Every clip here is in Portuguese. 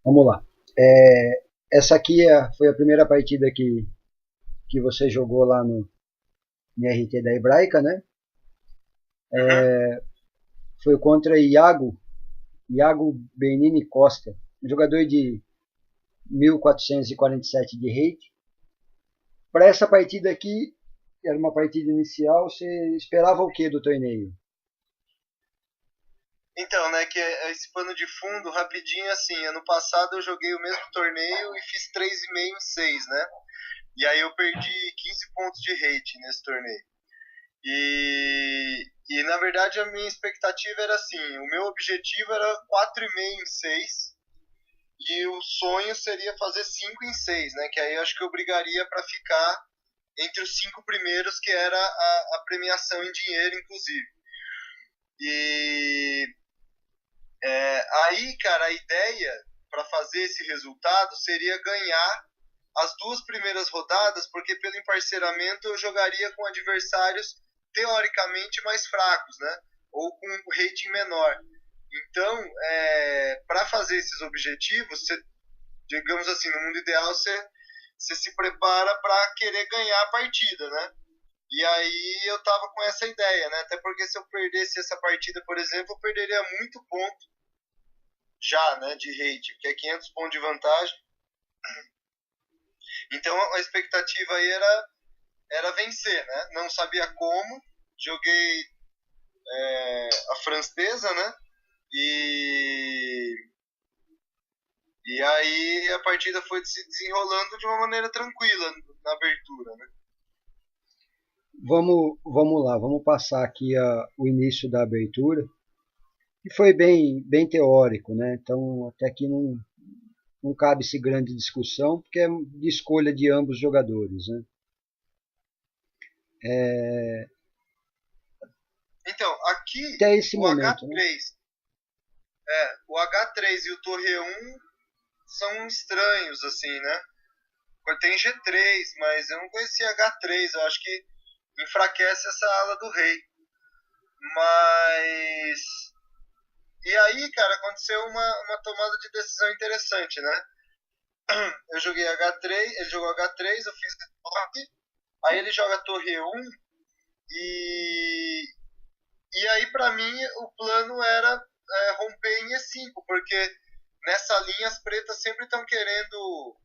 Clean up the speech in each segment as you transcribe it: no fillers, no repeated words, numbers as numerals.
Vamos lá. Essa aqui foi a primeira partida que você jogou lá no RT da Hebraica, né? Uhum. Foi contra Iago Bernini Costa, um jogador de 1447 de rate. Para essa partida aqui, era uma partida inicial, você esperava o que do torneio? Então, né, que é esse pano de fundo, rapidinho assim, ano passado eu joguei o mesmo torneio e fiz 3,5 em 6, né? E aí eu perdi 15 pontos de rate nesse torneio. E na verdade a minha expectativa era assim, o meu objetivo era 4,5 em 6 e o sonho seria fazer 5 em 6, né? Que aí eu acho que eu brigaria para ficar entre os 5 primeiros, que era a premiação em dinheiro, inclusive. E aí, cara, a ideia para fazer esse resultado seria ganhar as duas primeiras rodadas, porque pelo emparceramento eu jogaria com adversários teoricamente mais fracos, né? Ou com um rating menor. Então, para fazer esses objetivos, você, digamos assim, no mundo ideal, você se prepara para querer ganhar a partida, né? E aí eu tava com essa ideia, né? Até porque se eu perdesse essa partida, por exemplo, eu perderia muito ponto já, né, de rate, que é 500 pontos de vantagem. Então a expectativa aí era vencer, né? Não sabia como, joguei a francesa, né? E, e aí a partida foi se desenrolando de uma maneira tranquila na abertura, né? Vamos lá, vamos passar aqui o início da abertura, que foi bem teórico, né? Então, até aqui não cabe-se grande discussão, porque é de escolha de ambos os jogadores, né? É, Então, aqui até esse o momento, né? H3, o H3 e o Torre 1 são estranhos, assim, né? Tem G3, mas eu não conhecia H3, eu acho que enfraquece essa ala do rei. Mas. E aí, cara, aconteceu uma tomada de decisão interessante, né? Eu joguei H3, ele jogou H3, eu fiz toque, aí ele joga Torre E1 e. E aí, pra mim, o plano era romper em E5, porque nessa linha as pretas sempre estão querendo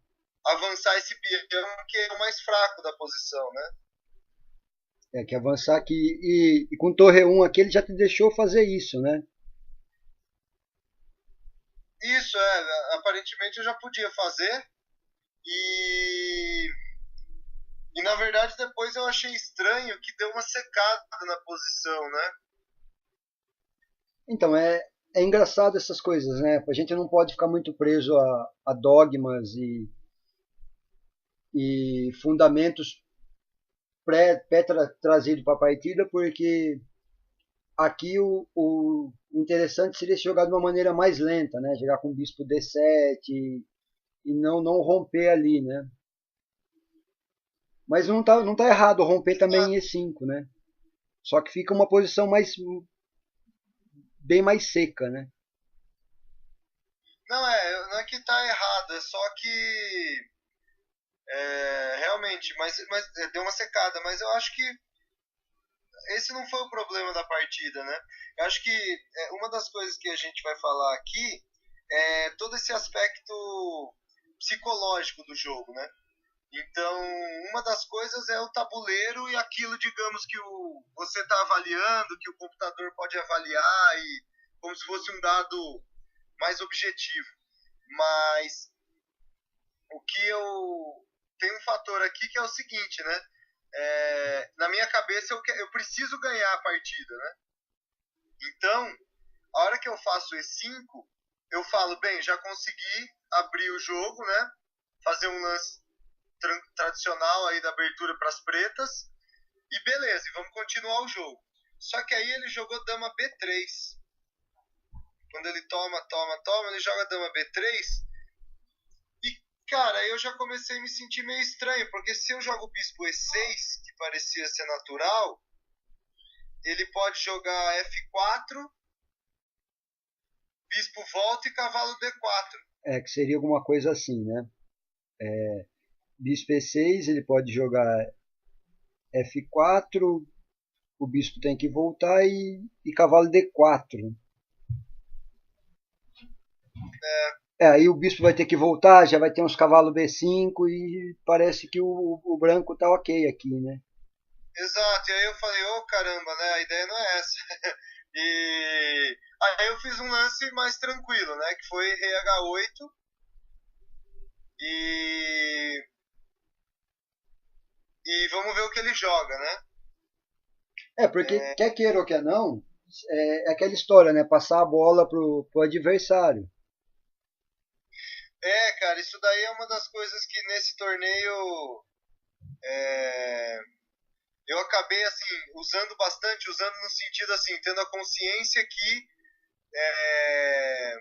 avançar esse peão que é o mais fraco da posição, né? Que avançar aqui. E com Torre 1 aqui ele já te deixou fazer isso, né? Isso, aparentemente eu já podia fazer. E, e na verdade depois eu achei estranho que deu uma secada na posição, né? Então, é engraçado essas coisas, né? A gente não pode ficar muito preso a dogmas e fundamentos pré-trazidos para a partida, porque aqui o interessante seria se jogar de uma maneira mais lenta, né? Jogar com o bispo D7 e não romper ali, né? Mas não tá errado romper também em E5, né? Só que fica uma posição bem mais seca, né? Não é que tá errado, é só que realmente, mas deu uma secada, mas eu acho que esse não foi o problema da partida, né? Eu acho que uma das coisas que a gente vai falar aqui é todo esse aspecto psicológico do jogo, né? Então, uma das coisas é o tabuleiro e aquilo, digamos, que você está avaliando, que o computador pode avaliar, e como se fosse um dado mais objetivo. Mas o que eu. Tem um fator aqui que é o seguinte, né? Na minha cabeça, eu preciso ganhar a partida, né? Então, a hora que eu faço E5, eu falo, bem, já consegui abrir o jogo, né? Fazer um lance tradicional aí da abertura para as pretas. E beleza, e vamos continuar o jogo. Só que aí ele jogou dama B3. Quando ele toma, ele joga dama B3. E, cara, eu já comecei a me sentir meio estranho, porque se eu jogo bispo E6, que parecia ser natural, ele pode jogar F4 bispo volta e cavalo D4. Que seria alguma coisa assim, né? Bispo E6, ele pode jogar F4, o bispo tem que voltar e cavalo D4. Aí o bispo vai ter que voltar, já vai ter uns cavalos B5 e parece que o branco tá ok aqui, né? Exato, e aí eu falei, ô caramba, né? A ideia não é essa. E aí eu fiz um lance mais tranquilo, né? Que foi rei H8 e e vamos ver o que ele joga, né? Porque quer queira ou quer não, é aquela história, né? Passar a bola pro adversário. Cara, isso daí é uma das coisas que nesse torneio é, eu acabei assim usando bastante, usando no sentido assim, tendo a consciência que é,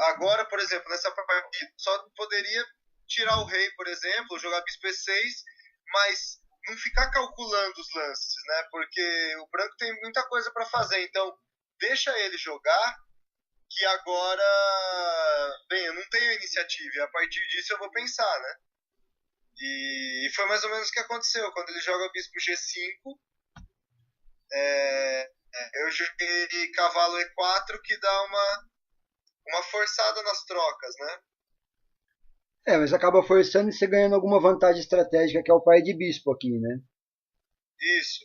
agora, por exemplo, nessa partida só poderia tirar o rei, por exemplo, jogar bispo E6, mas não ficar calculando os lances, né? Porque o branco tem muita coisa para fazer, então deixa ele jogar, que agora, bem, eu não tenho iniciativa, e a partir disso eu vou pensar, né? E foi mais ou menos o que aconteceu. Quando ele joga bispo G5, eu joguei cavalo E4, que dá uma forçada nas trocas, né? Mas acaba forçando e você ganhando alguma vantagem estratégica, que é o pai de bispo aqui, né? Isso.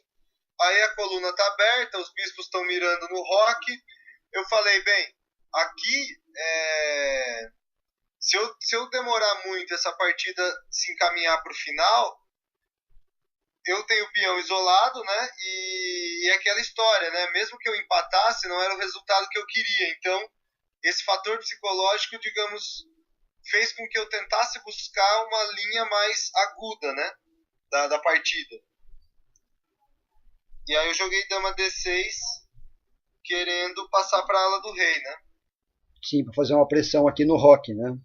Aí a coluna tá aberta, os bispos estão mirando no rock. Eu falei, bem, aqui se eu demorar muito essa partida se encaminhar para o final, eu tenho o peão isolado, né? E aquela história, né? Mesmo que eu empatasse, não era o resultado que eu queria. Então, esse fator psicológico, digamos, fez com que eu tentasse buscar uma linha mais aguda, né? Da partida. E aí eu joguei dama D6, querendo passar para a ala do rei, né? Sim, para fazer uma pressão aqui no rock, né?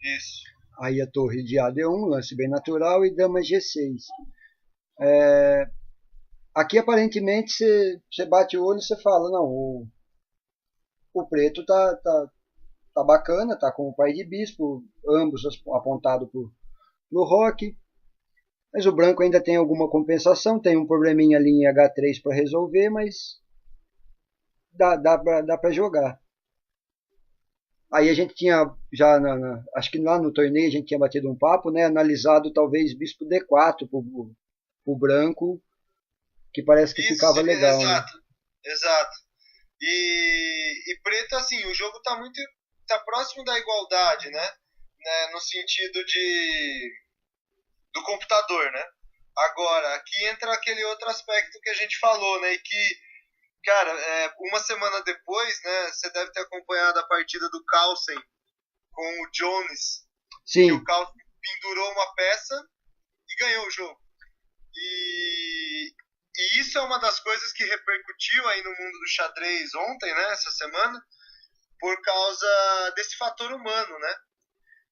Isso. Aí a torre de AD1, lance bem natural, e dama G6. Aqui aparentemente você bate o olho e você fala, não, o preto tá bacana, tá com o pai de bispo, ambos apontados pro rock, mas o branco ainda tem alguma compensação, tem um probleminha ali em H3 para resolver, mas dá para jogar. Aí a gente tinha já, acho que lá no torneio a gente tinha batido um papo, né, analisado talvez bispo D4 pro branco, que parece que ficava Isso, legal, né? exato. Exato. E preto, assim, o jogo tá próximo da igualdade, né? No sentido do computador, né? Agora, aqui entra aquele outro aspecto que a gente falou, né? E que, cara, uma semana depois, né? Você deve ter acompanhado a partida do Carlsen com o Jones, que o Sim, Carlsen pendurou uma peça e ganhou o jogo. E isso é uma das coisas que repercutiu aí no mundo do xadrez ontem, né? Essa semana, por causa desse fator humano, né?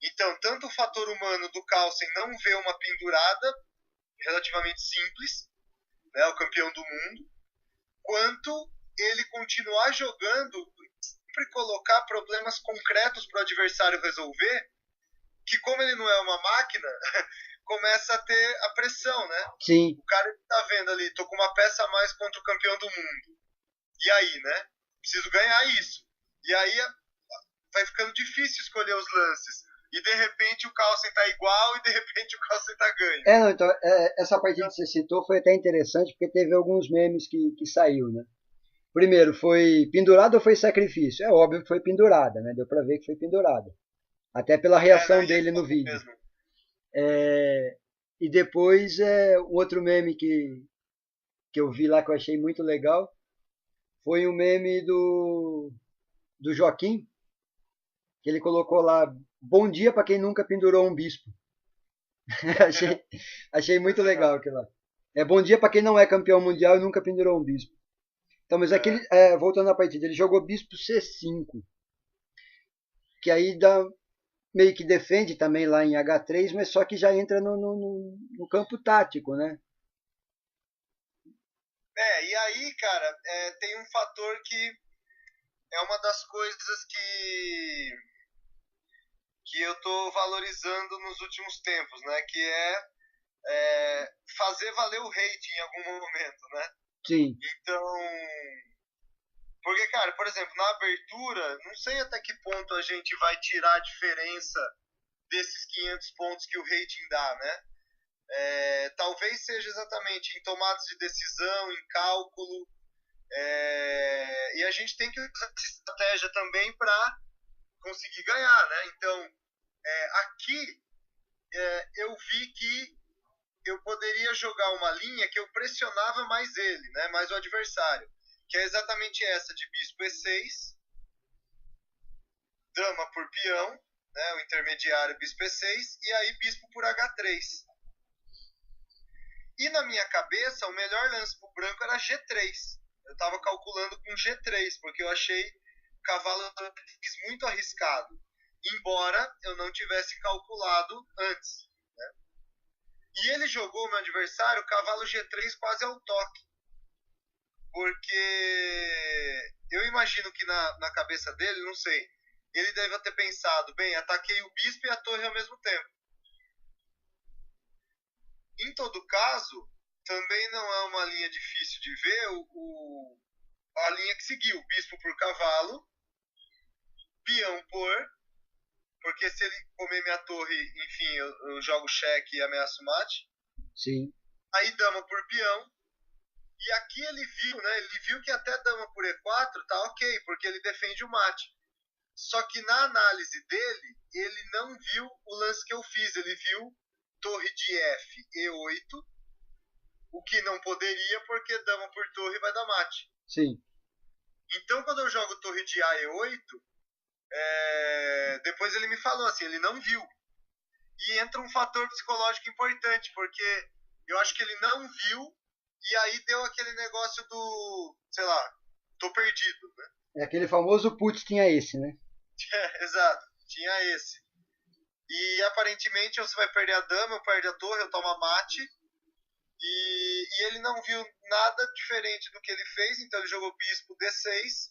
Então, tanto o fator humano do Carlsen não ver uma pendurada relativamente simples, né, o campeão do mundo, quanto ele continuar jogando, sempre colocar problemas concretos para o adversário resolver, que como ele não é uma máquina, começa a ter a pressão, né? sim. O cara tá vendo ali, tô com uma peça a mais contra o campeão do mundo. E aí, né? Preciso ganhar isso. E aí vai ficando difícil escolher os lances. E de repente o Carlsen tá igual e de repente o Carlsen tá ganho. Não, então, essa partida que você citou foi até interessante porque teve alguns memes que saiu, né? Primeiro, foi pendurada ou foi sacrifício? É óbvio que foi pendurada, né? Deu pra ver que foi pendurada. Até pela Não, reação e ele dele no falou vídeo. mesmo. E depois, um outro meme que eu vi lá que eu achei muito legal foi um meme do Joaquim, que ele colocou lá: bom dia para quem nunca pendurou um bispo. achei, achei muito legal Exato. aquilo lá. Bom dia para quem não é campeão mundial e nunca pendurou um bispo. Então, mas aquele, voltando à partida, ele jogou bispo C5, que aí dá, meio que defende também lá em H3, mas só que já entra no campo tático, né? E aí, cara, tem um fator que é uma das coisas que eu estou valorizando nos últimos tempos, né? Que fazer valer o hate em algum momento, né? Sim, Então, porque, cara, por exemplo, na abertura, não sei até que ponto a gente vai tirar a diferença desses 500 pontos que o rating dá, né? Talvez seja exatamente em tomadas de decisão, em cálculo, e a gente tem que usar essa estratégia também para conseguir ganhar, né? Então, aqui eu vi que eu poderia jogar uma linha que eu pressionava mais ele, né? Mais o adversário, que é exatamente essa de bispo E6, dama por peão, né? O intermediário bispo E6 e aí bispo por H3. E na minha cabeça, o melhor lance para o branco era G3. Eu estava calculando com G3, porque eu achei o cavalo muito arriscado, embora eu não tivesse calculado antes. Né? E ele jogou, meu adversário, cavalo G3 quase ao toque, porque eu imagino que na cabeça dele, não sei, ele deve ter pensado, bem, ataquei o bispo e a torre ao mesmo tempo. Em todo caso, também não é uma linha difícil de ver a linha que seguiu, bispo por cavalo, peão porque se ele comer minha torre, enfim, eu jogo cheque e ameaço mate. sim, Aí dama por peão, e aqui ele viu, né? Ele viu que até dama por E4 tá ok, porque ele defende o mate. Só que na análise dele, ele não viu o lance que eu fiz, ele viu torre de F, E8, o que não poderia, porque dama por torre vai dar mate. sim. Então, quando eu jogo torre de A E8, depois ele me falou assim, ele não viu. E entra um fator psicológico importante, porque eu acho que ele não viu, e aí deu aquele negócio do, sei lá, tô perdido, né? É aquele famoso putz tinha esse, né? Exato, tinha esse. E aparentemente você vai perder a dama, eu perdo a torre, eu tomo a mate. E ele não viu nada diferente do que ele fez, então ele jogou bispo D6,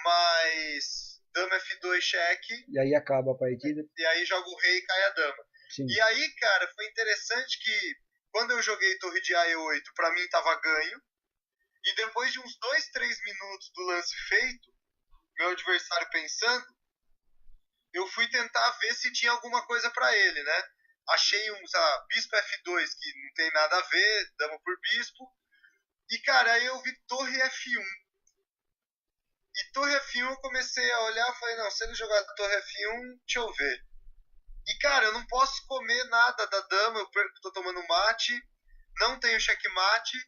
mais dama F2 cheque, E aí acaba a partida. e aí joga o rei e cai a dama. Sim, E aí, cara, foi interessante que quando eu joguei torre de A8, pra mim tava ganho, e depois de uns 2, 3 minutos do lance feito, meu adversário pensando, eu fui tentar ver se tinha alguma coisa para ele, né? Achei um, sei lá, bispo F2 que não tem nada a ver, dama por bispo. E cara, aí eu vi torre F1. E torre F1 eu comecei a olhar e falei, não, se ele jogar torre F1, deixa eu ver. E cara, eu não posso comer nada da dama, eu tô tomando mate, não tenho checkmate,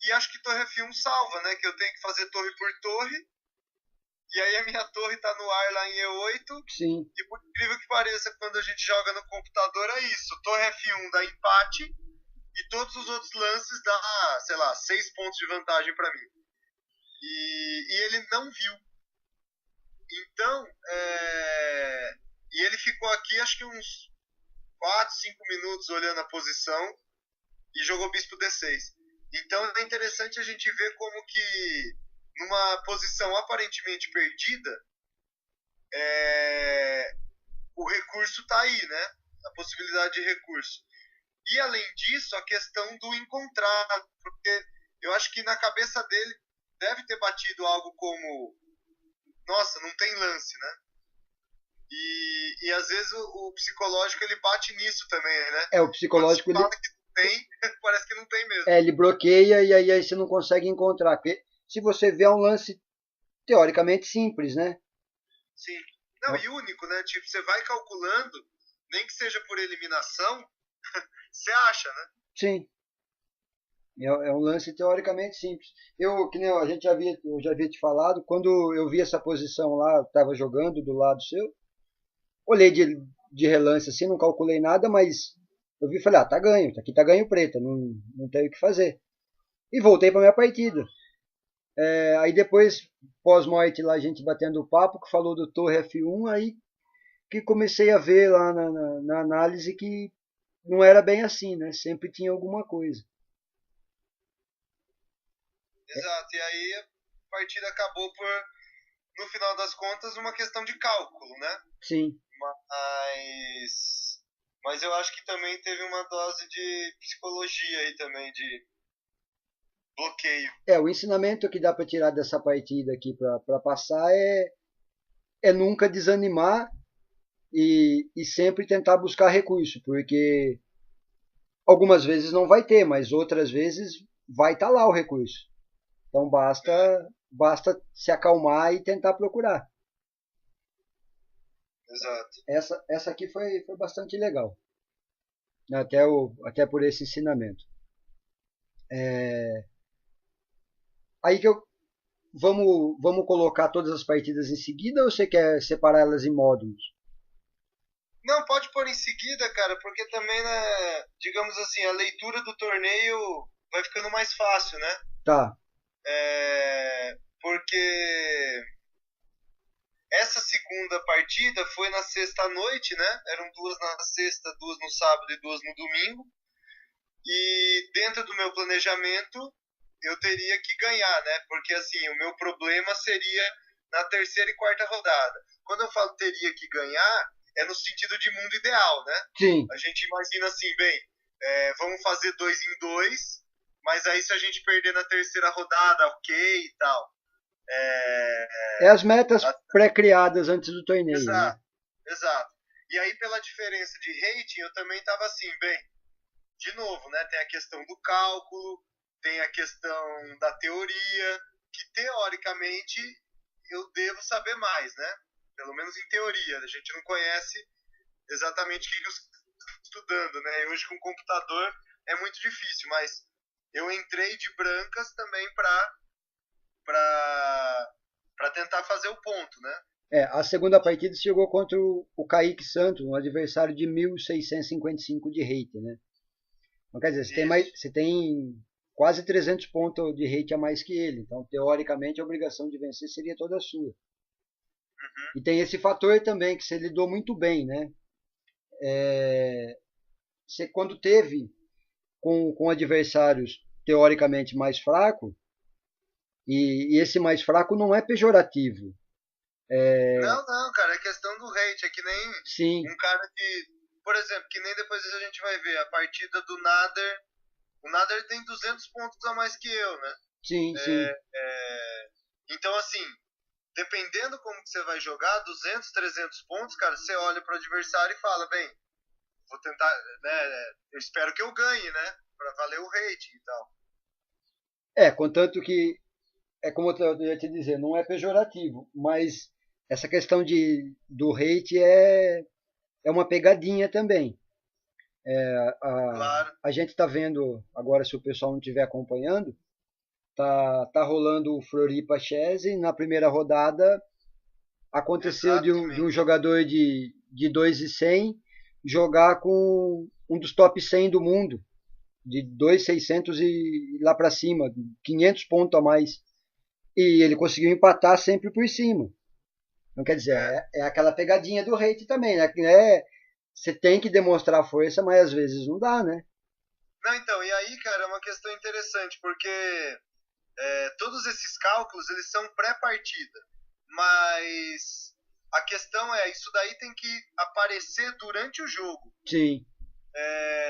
e acho que torre F1 salva, né? Que eu tenho que fazer torre por torre, e aí a minha torre tá no ar lá em E8, sim. e por incrível que pareça, quando a gente joga no computador é isso. Torre F1 dá empate e todos os outros lances dá, sei lá, 6 pontos de vantagem para mim. E ele não viu. Então, e ele ficou aqui acho que uns 4, 5 minutos olhando a posição e jogou bispo D6. Então é interessante a gente ver como que numa posição aparentemente perdida, o recurso está aí, né? A possibilidade de recurso. E além disso, a questão do encontrado, porque eu acho que na cabeça dele deve ter batido algo como, nossa, não tem lance, né? E às vezes o psicológico ele bate nisso também, né? É, o Quando se psicológico fala ele, que não tem, parece que não tem mesmo. ele bloqueia e aí você não consegue encontrar. Porque se você vê é um lance teoricamente simples, né? Sim. Não, e único, né? Tipo, você vai calculando, nem que seja por eliminação, você acha, né? Sim. É um lance teoricamente simples. Que nem a gente eu já havia te falado, quando eu vi essa posição lá, estava jogando do lado seu, olhei de relance assim, não calculei nada, mas eu vi e falei, tá ganho, aqui tá ganho preta, não tenho o que fazer. E voltei para minha partida. Aí depois, pós-morte lá, a gente batendo o papo, que falou do Torre F1, aí que comecei a ver lá na análise que não era bem assim, né? Sempre tinha alguma coisa. Exato. E aí a partida acabou por no final das contas, uma questão de cálculo, né? Sim. Mas eu acho que também teve uma dose de psicologia aí também, de bloqueio. O ensinamento que dá para tirar dessa partida aqui para passar é nunca desanimar e sempre tentar buscar recurso, porque algumas vezes não vai ter, mas outras vezes vai estar lá o recurso. Então basta se acalmar e tentar procurar. Exato. Essa aqui foi bastante legal, até por esse ensinamento. Aí que vamos colocar todas as partidas em seguida ou você quer separar elas em módulos? Não, pode pôr em seguida, cara, porque também, né, digamos assim, a leitura do torneio vai ficando mais fácil, né? Tá. Porque essa segunda partida foi na sexta à noite, né? Eram duas na sexta, duas no sábado e duas no domingo. E dentro do meu planejamento, eu teria que ganhar, né? Porque assim, o meu problema seria na terceira e quarta rodada. Quando eu falo teria que ganhar, é no sentido de mundo ideal, né? Sim. A gente imagina assim, bem, vamos fazer 2 em 2, mas aí se a gente perder na terceira rodada, ok e tal. As metas pré-criadas antes do torneio, Exato, né? exato. E aí pela diferença de rating, eu também estava assim, bem, de novo, né? Tem a questão do cálculo, tem a questão da teoria, que teoricamente eu devo saber mais, né? Pelo menos em teoria. A gente não conhece exatamente o que eu estou estudando, né? E hoje com o computador é muito difícil, mas eu entrei de brancas também para tentar fazer o ponto, né? A segunda partida chegou contra o Kaique Santos, um adversário de 1.655 de rate, né? Então, quer dizer, você tem quase 300 pontos de rate a mais que ele. Então, teoricamente, a obrigação de vencer seria toda sua. E tem esse fator também, que você lidou muito bem, né? Você, quando teve com adversários teoricamente mais fracos, e esse mais fraco não é pejorativo. Não, cara, é questão do rate. É que nem Sim. um cara que, por exemplo, que nem depois a gente vai ver a partida do Nader. O Nader tem 200 pontos a mais que eu, né? Sim, sim. Então, assim, dependendo como que você vai jogar, 200, 300 pontos, cara, você olha pro adversário e fala, bem, vou tentar, né, eu espero que eu ganhe, né, pra valer o rating e tal. Contanto que, como eu ia te dizer, não é pejorativo, mas essa questão do hate é uma pegadinha também. Claro. A gente está vendo, agora se o pessoal não estiver acompanhando, tá rolando o Floripa Chess e na primeira rodada aconteceu de um jogador de 2.100 jogar com um dos top 100 do mundo, de 2.600 e lá para cima, 500 pontos a mais. E ele conseguiu empatar sempre por cima. Não quer dizer, é aquela pegadinha do hate também, né? Você tem que demonstrar força, mas às vezes não dá, né? Não, então, e aí, cara, é uma questão interessante, porque todos esses cálculos, eles são pré-partida, mas a questão é, isso daí tem que aparecer durante o jogo. Sim.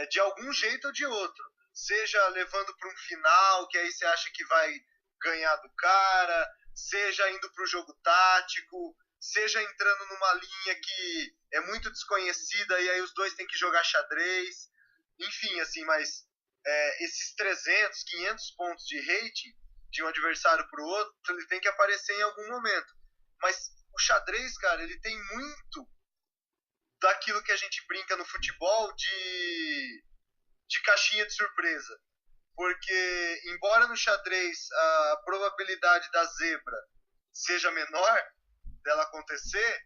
De algum jeito ou de outro. Seja levando para um final, que aí você acha que vai ganhar do cara, seja indo para o jogo tático, seja entrando numa linha que é muito desconhecida e aí os dois têm que jogar xadrez. Enfim, assim, mas esses 300, 500 pontos de rating de um adversário para o outro, ele tem que aparecer em algum momento. Mas o xadrez, cara, ele tem muito daquilo que a gente brinca no futebol de caixinha de surpresa. Porque, embora no xadrez a probabilidade da zebra seja menor dela acontecer,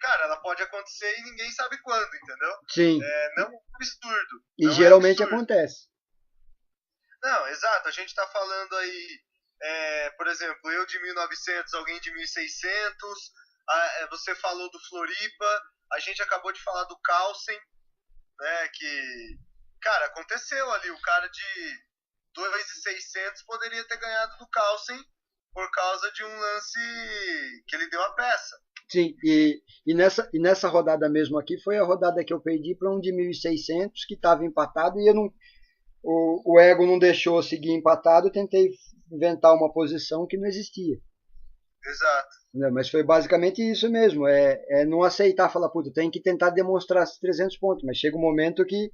cara, ela pode acontecer e ninguém sabe quando, entendeu? Sim. Não é absurdo. E geralmente acontece. Não, exato. A gente está falando aí, por exemplo, eu de 1900, alguém de 1600. Você falou do Floripa. A gente acabou de falar do Carlsen, né? Que, cara, aconteceu ali. O cara de 2.600 poderia ter ganhado do Carlsen por causa de um lance que ele deu a peça. Sim, e nessa rodada mesmo aqui foi a rodada que eu perdi para um de 1.600 que estava empatado e eu não, o ego não deixou seguir empatado, eu tentei inventar uma posição que não existia. Exato. Mas foi basicamente isso mesmo, é não aceitar, falar, puta, tem que tentar demonstrar esses 300 pontos, mas chega um momento que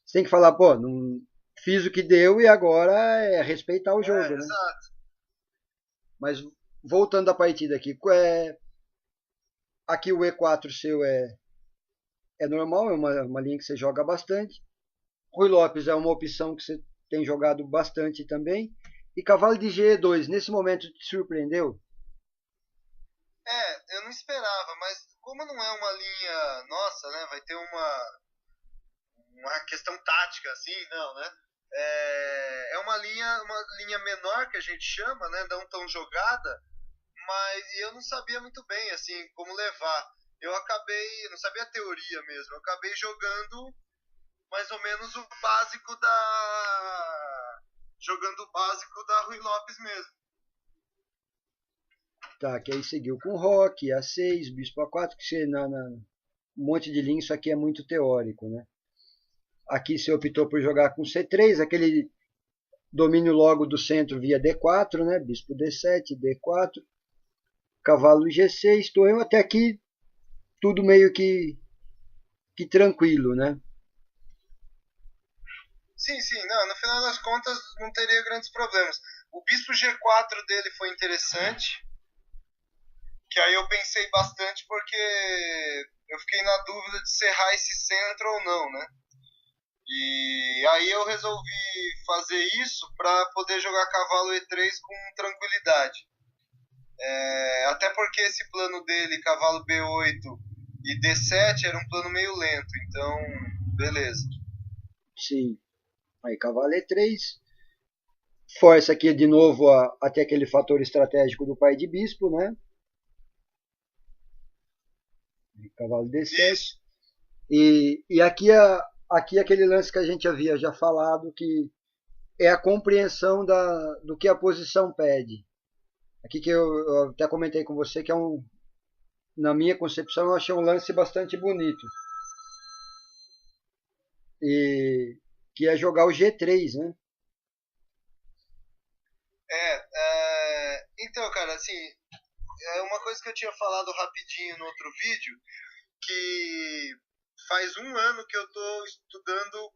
você tem que falar, pô, não, fiz o que deu e agora é respeitar o jogo, né? Exato. Mas voltando à partida aqui, aqui o E4 seu é normal, é uma linha que você joga bastante. Rui Lopes é uma opção que você tem jogado bastante também. E cavalo de G2, nesse momento te surpreendeu? Eu não esperava, mas como não é uma linha nossa, né? Vai ter uma questão tática, assim, não, né? É uma linha menor que a gente chama, né? Não tão jogada, mas eu não sabia muito bem, assim, como levar. Eu não sabia a teoria mesmo, eu acabei jogando mais ou menos o básico jogando o básico da Rui Lopes mesmo. Tá, que aí seguiu com Rock, A6, Bispo A4, que você um monte de linha, isso aqui é muito teórico, né? Aqui você optou por jogar com C3, aquele domínio logo do centro via D4, né? Bispo D7, D4, cavalo G6, torrão, até aqui tudo meio que tranquilo, né? Sim, sim, não, no final das contas não teria grandes problemas. O bispo G4 dele foi interessante, que aí eu pensei bastante porque eu fiquei na dúvida de serrar esse centro ou não, né? E aí eu resolvi fazer isso para poder jogar cavalo E3 com tranquilidade. Até porque esse plano dele, cavalo B8 e D7, era um plano meio lento, então beleza. Sim. Aí cavalo E3. Força aqui de novo até aquele fator estratégico do pai de bispo, né? Cavalo D7. E aqui aquele lance que a gente havia já falado, que é a compreensão do que a posição pede. Aqui que eu até comentei com você que na minha concepção, eu achei um lance bastante bonito. E que é jogar o G3, né? Então, cara, assim, é uma coisa que eu tinha falado rapidinho no outro vídeo, que faz um ano que eu tô estudando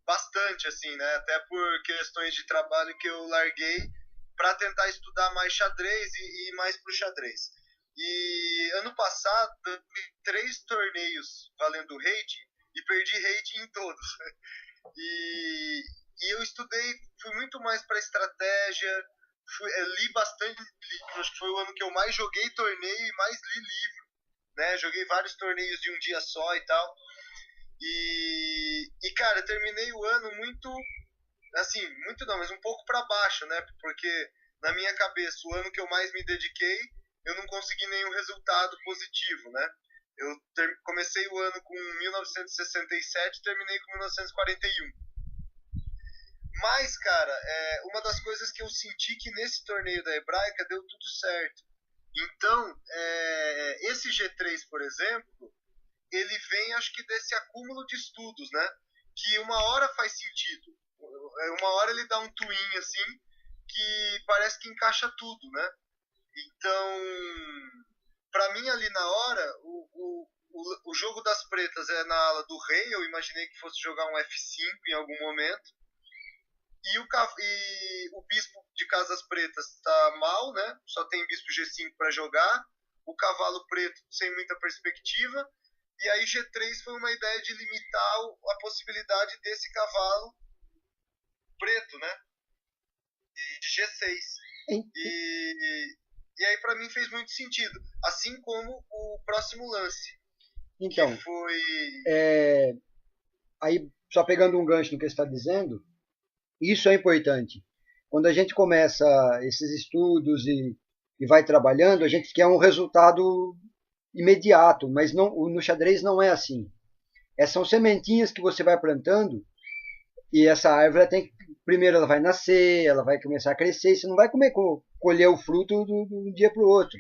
bastante, assim, né? Até por questões de trabalho que eu larguei para tentar estudar mais xadrez e ir mais pro xadrez. E ano passado eu fiz 3 torneios valendo rating e perdi rating em todos. E eu estudei, fui muito mais para estratégia, li bastante livro, acho que foi o ano que eu mais joguei torneio e mais li livro, né? Joguei vários torneios de um dia só e tal. Cara, eu terminei o ano muito, assim, muito não, mas um pouco para baixo, né? Porque na minha cabeça, o ano que eu mais me dediquei, eu não consegui nenhum resultado positivo, né? Eu comecei o ano com 1967 e terminei com 1941. Mas, cara, uma das coisas que eu senti que nesse torneio da Hebraica deu tudo certo. Então, esse G3, por exemplo, ele vem, acho que, desse acúmulo de estudos, né? Que uma hora faz sentido. Uma hora ele dá um twin, assim, que parece que encaixa tudo, né? Então, para mim, ali na hora, o jogo das pretas é na ala do rei. Eu imaginei que fosse jogar um F5 em algum momento. E o bispo de casas pretas tá mal, né? Só tem bispo G5 para jogar. O cavalo preto sem muita perspectiva. E aí G3 foi uma ideia de limitar a possibilidade desse cavalo preto, né? De G6. E aí para mim fez muito sentido. Assim como o próximo lance. Então, que foi... aí só pegando um gancho no que você está dizendo, isso é importante. Quando a gente começa esses estudos e vai trabalhando, a gente quer um resultado imediato, mas no xadrez não é assim. São sementinhas que você vai plantando e essa árvore tem que primeiro ela vai nascer, ela vai começar a crescer, e você não vai colher o fruto do dia para o outro.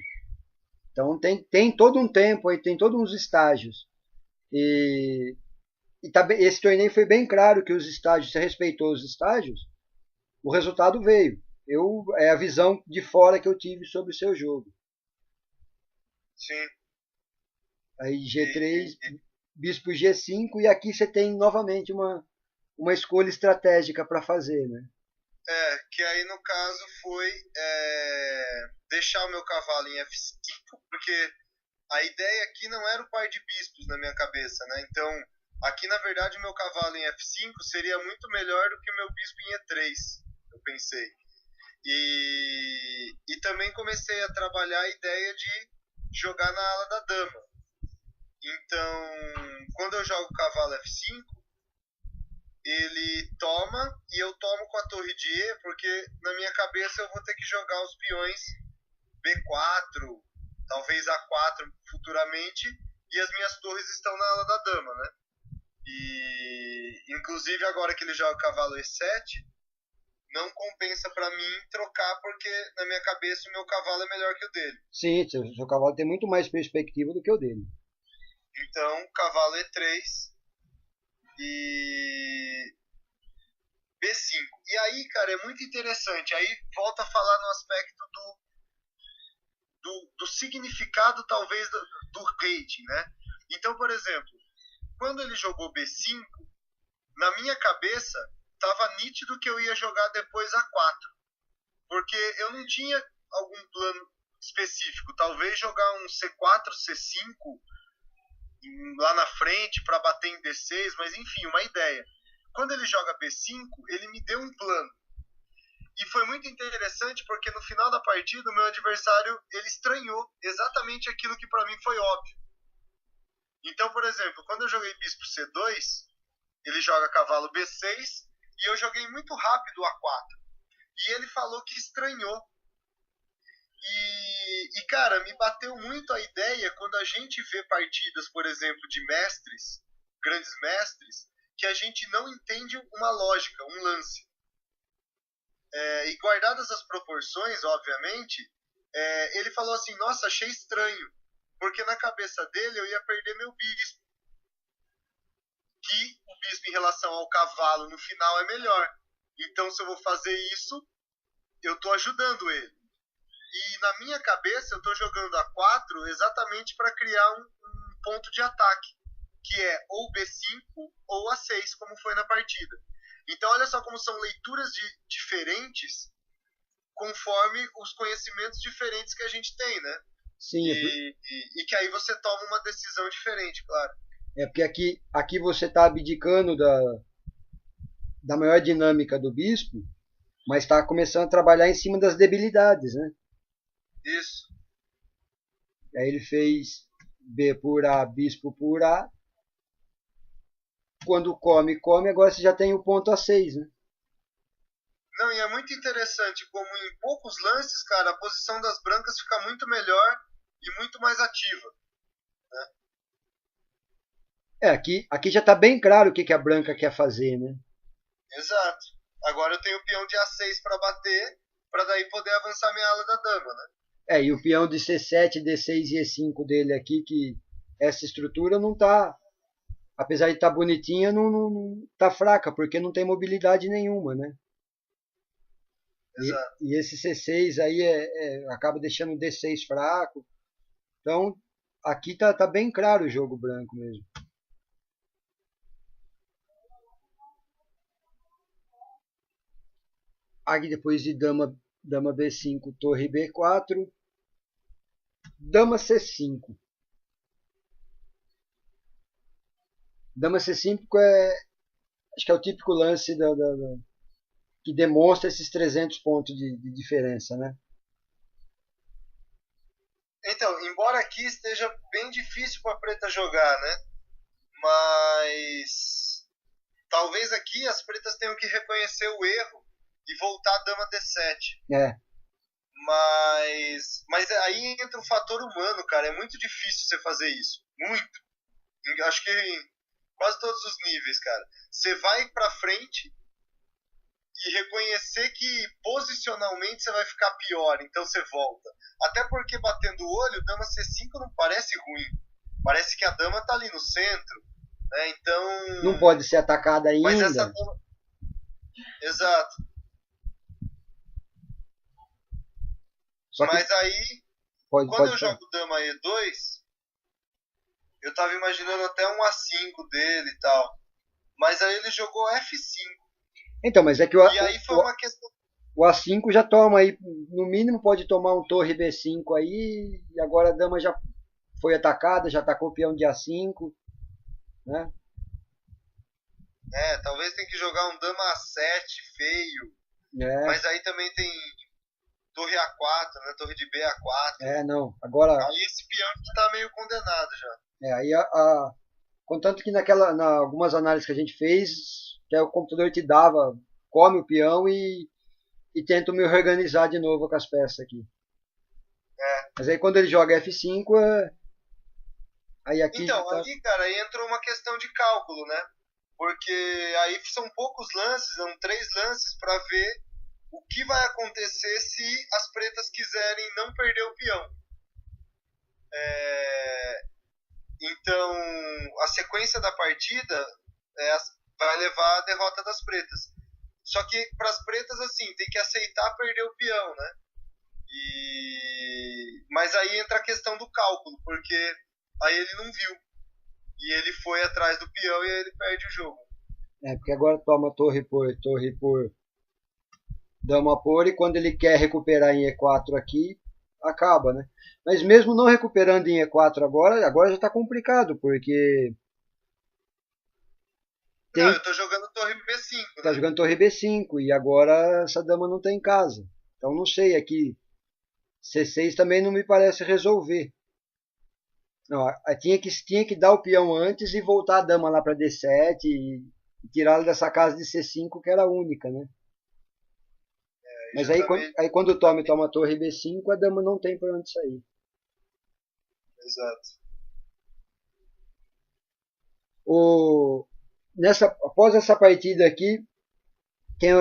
Então tem todo um tempo, aí tem todos uns estágios. E, esse torneio foi bem claro que os estágios, você respeitou os estágios, o resultado veio. É a visão de fora que eu tive sobre o seu jogo. Sim. Aí G3, bispo G5, e aqui você tem novamente uma escolha estratégica para fazer, né? Que aí no caso foi deixar o meu cavalo em F5, porque a ideia aqui não era o par de bispos na minha cabeça, né? Então, aqui na verdade o meu cavalo em F5 seria muito melhor do que o meu bispo em E3, eu pensei. E também comecei a trabalhar a ideia de jogar na ala da dama. Então, quando eu jogo o cavalo F5, ele toma e eu tomo com a torre de E, porque na minha cabeça eu vou ter que jogar os peões B4, talvez A4 futuramente, e as minhas torres estão na ala da dama, né? E inclusive agora que ele joga o cavalo E7, não compensa para mim trocar, porque na minha cabeça o meu cavalo é melhor que o dele. Sim, seu cavalo tem muito mais perspectiva do que o dele. Então, cavalo E3 e B5. E aí, cara, é muito interessante. Aí volta a falar no aspecto do significado, talvez, do rating, né? Então, por exemplo, quando ele jogou B5, na minha cabeça, tava nítido que eu ia jogar depois A4. Porque eu não tinha algum plano específico. Talvez jogar um C4, C5 lá na frente para bater em D6, mas enfim, uma ideia. Quando ele joga B5, ele me deu um plano. E foi muito interessante porque no final da partida o meu adversário ele estranhou exatamente aquilo que para mim foi óbvio. Então, por exemplo, quando eu joguei bispo C2, ele joga cavalo B6 e eu joguei muito rápido A4. E ele falou que estranhou. E cara, me bateu muito a ideia quando a gente vê partidas, por exemplo, de mestres, grandes mestres, que a gente não entende uma lógica, um lance. E guardadas as proporções, obviamente, ele falou assim, nossa, achei estranho, porque na cabeça dele eu ia perder meu bispo. Que o bispo em relação ao cavalo no final é melhor. Então, se eu vou fazer isso, eu estou ajudando ele. E na minha cabeça eu estou jogando A4 exatamente para criar um ponto de ataque, que é ou B5 ou A6, como foi na partida. Então olha só como são leituras diferentes conforme os conhecimentos diferentes que a gente tem, né? Sim, e que aí você toma uma decisão diferente, claro. Porque aqui você está abdicando da maior dinâmica do bispo, mas está começando a trabalhar em cima das debilidades, né? Isso. Aí ele fez B por A, bispo por A. Quando come, agora você já tem o ponto A6, né? Não, e é muito interessante como em poucos lances, cara, a posição das brancas fica muito melhor e muito mais ativa. Né? Aqui já está bem claro o que a branca quer fazer, né? Exato. Agora eu tenho o peão de A6 para bater, para daí poder avançar minha ala da dama, né? E o peão de C7, D6 e E5 dele aqui, que essa estrutura não está, apesar de estar bonitinha, não está fraca, porque não tem mobilidade nenhuma, né? E esse C6 aí acaba deixando o D6 fraco. Então, aqui tá bem claro o jogo branco mesmo. Aqui depois de dama B5, torre B4, dama C5. Dama C5 acho que é o típico lance que demonstra esses 300 pontos de diferença, né? Então, embora aqui esteja bem difícil para a preta jogar, né? Mas talvez aqui as pretas tenham que reconhecer o erro e voltar a dama D7. Mas aí entra o fator humano, cara. É muito difícil você fazer isso. Muito. Acho que em quase todos os níveis, cara. Você vai pra frente e reconhecer que posicionalmente você vai ficar pior, então você volta. Até porque batendo o olho, dama C5 não parece ruim. Parece que a dama tá ali no centro, né? Não Então, pode ser atacada mas essa ainda. dama, exato. Só que Mas aí, quando pode eu falar. jogo dama E2, eu tava imaginando até um A5 dele e tal. Mas aí ele jogou F5. Então, mas é que E aí foi uma questão. o A5 já toma aí, no mínimo pode tomar um torre B5 aí, e agora a dama já foi atacada, já atacou o peão de A5, né? Talvez tem que jogar um dama A7 feio. É, Mas aí também tem torre A4, né? Torre de B A4. não. Agora, Aí esse peão já tá meio condenado já. aí contanto que algumas análises que a gente fez, que o computador te dava, come o peão e tenta me organizar de novo com as peças aqui. É. Mas aí quando ele joga F5, aí aqui já Então, tá. aí, cara, aí entrou uma questão de cálculo, né? Porque aí são poucos lances, são 3 lances para ver o que vai acontecer se as pretas quiserem não perder o peão. Então, a sequência da partida é, vai levar a derrota das pretas. Só que para as pretas, assim, tem que aceitar perder o peão, né? Mas aí entra a questão do cálculo, porque aí ele não viu. E ele foi atrás do peão e aí ele perde o jogo. Porque agora toma torre por, dama por, e quando ele quer recuperar em E4 aqui, acaba, né? Mas mesmo não recuperando em E4 agora já está complicado, porque Não, tem eu tô jogando torre B5, tá né? jogando torre B5 e agora essa dama não está em casa. Então não sei aqui. C6 também não me parece resolver. Não, tinha que dar o peão antes e voltar a dama lá para D7 e tirá-la dessa casa de C5 que era a única, né? Aí Mas já tá meio. aí quando toma a torre B5, a dama não tem para onde sair. Exato. Após essa partida aqui, tem,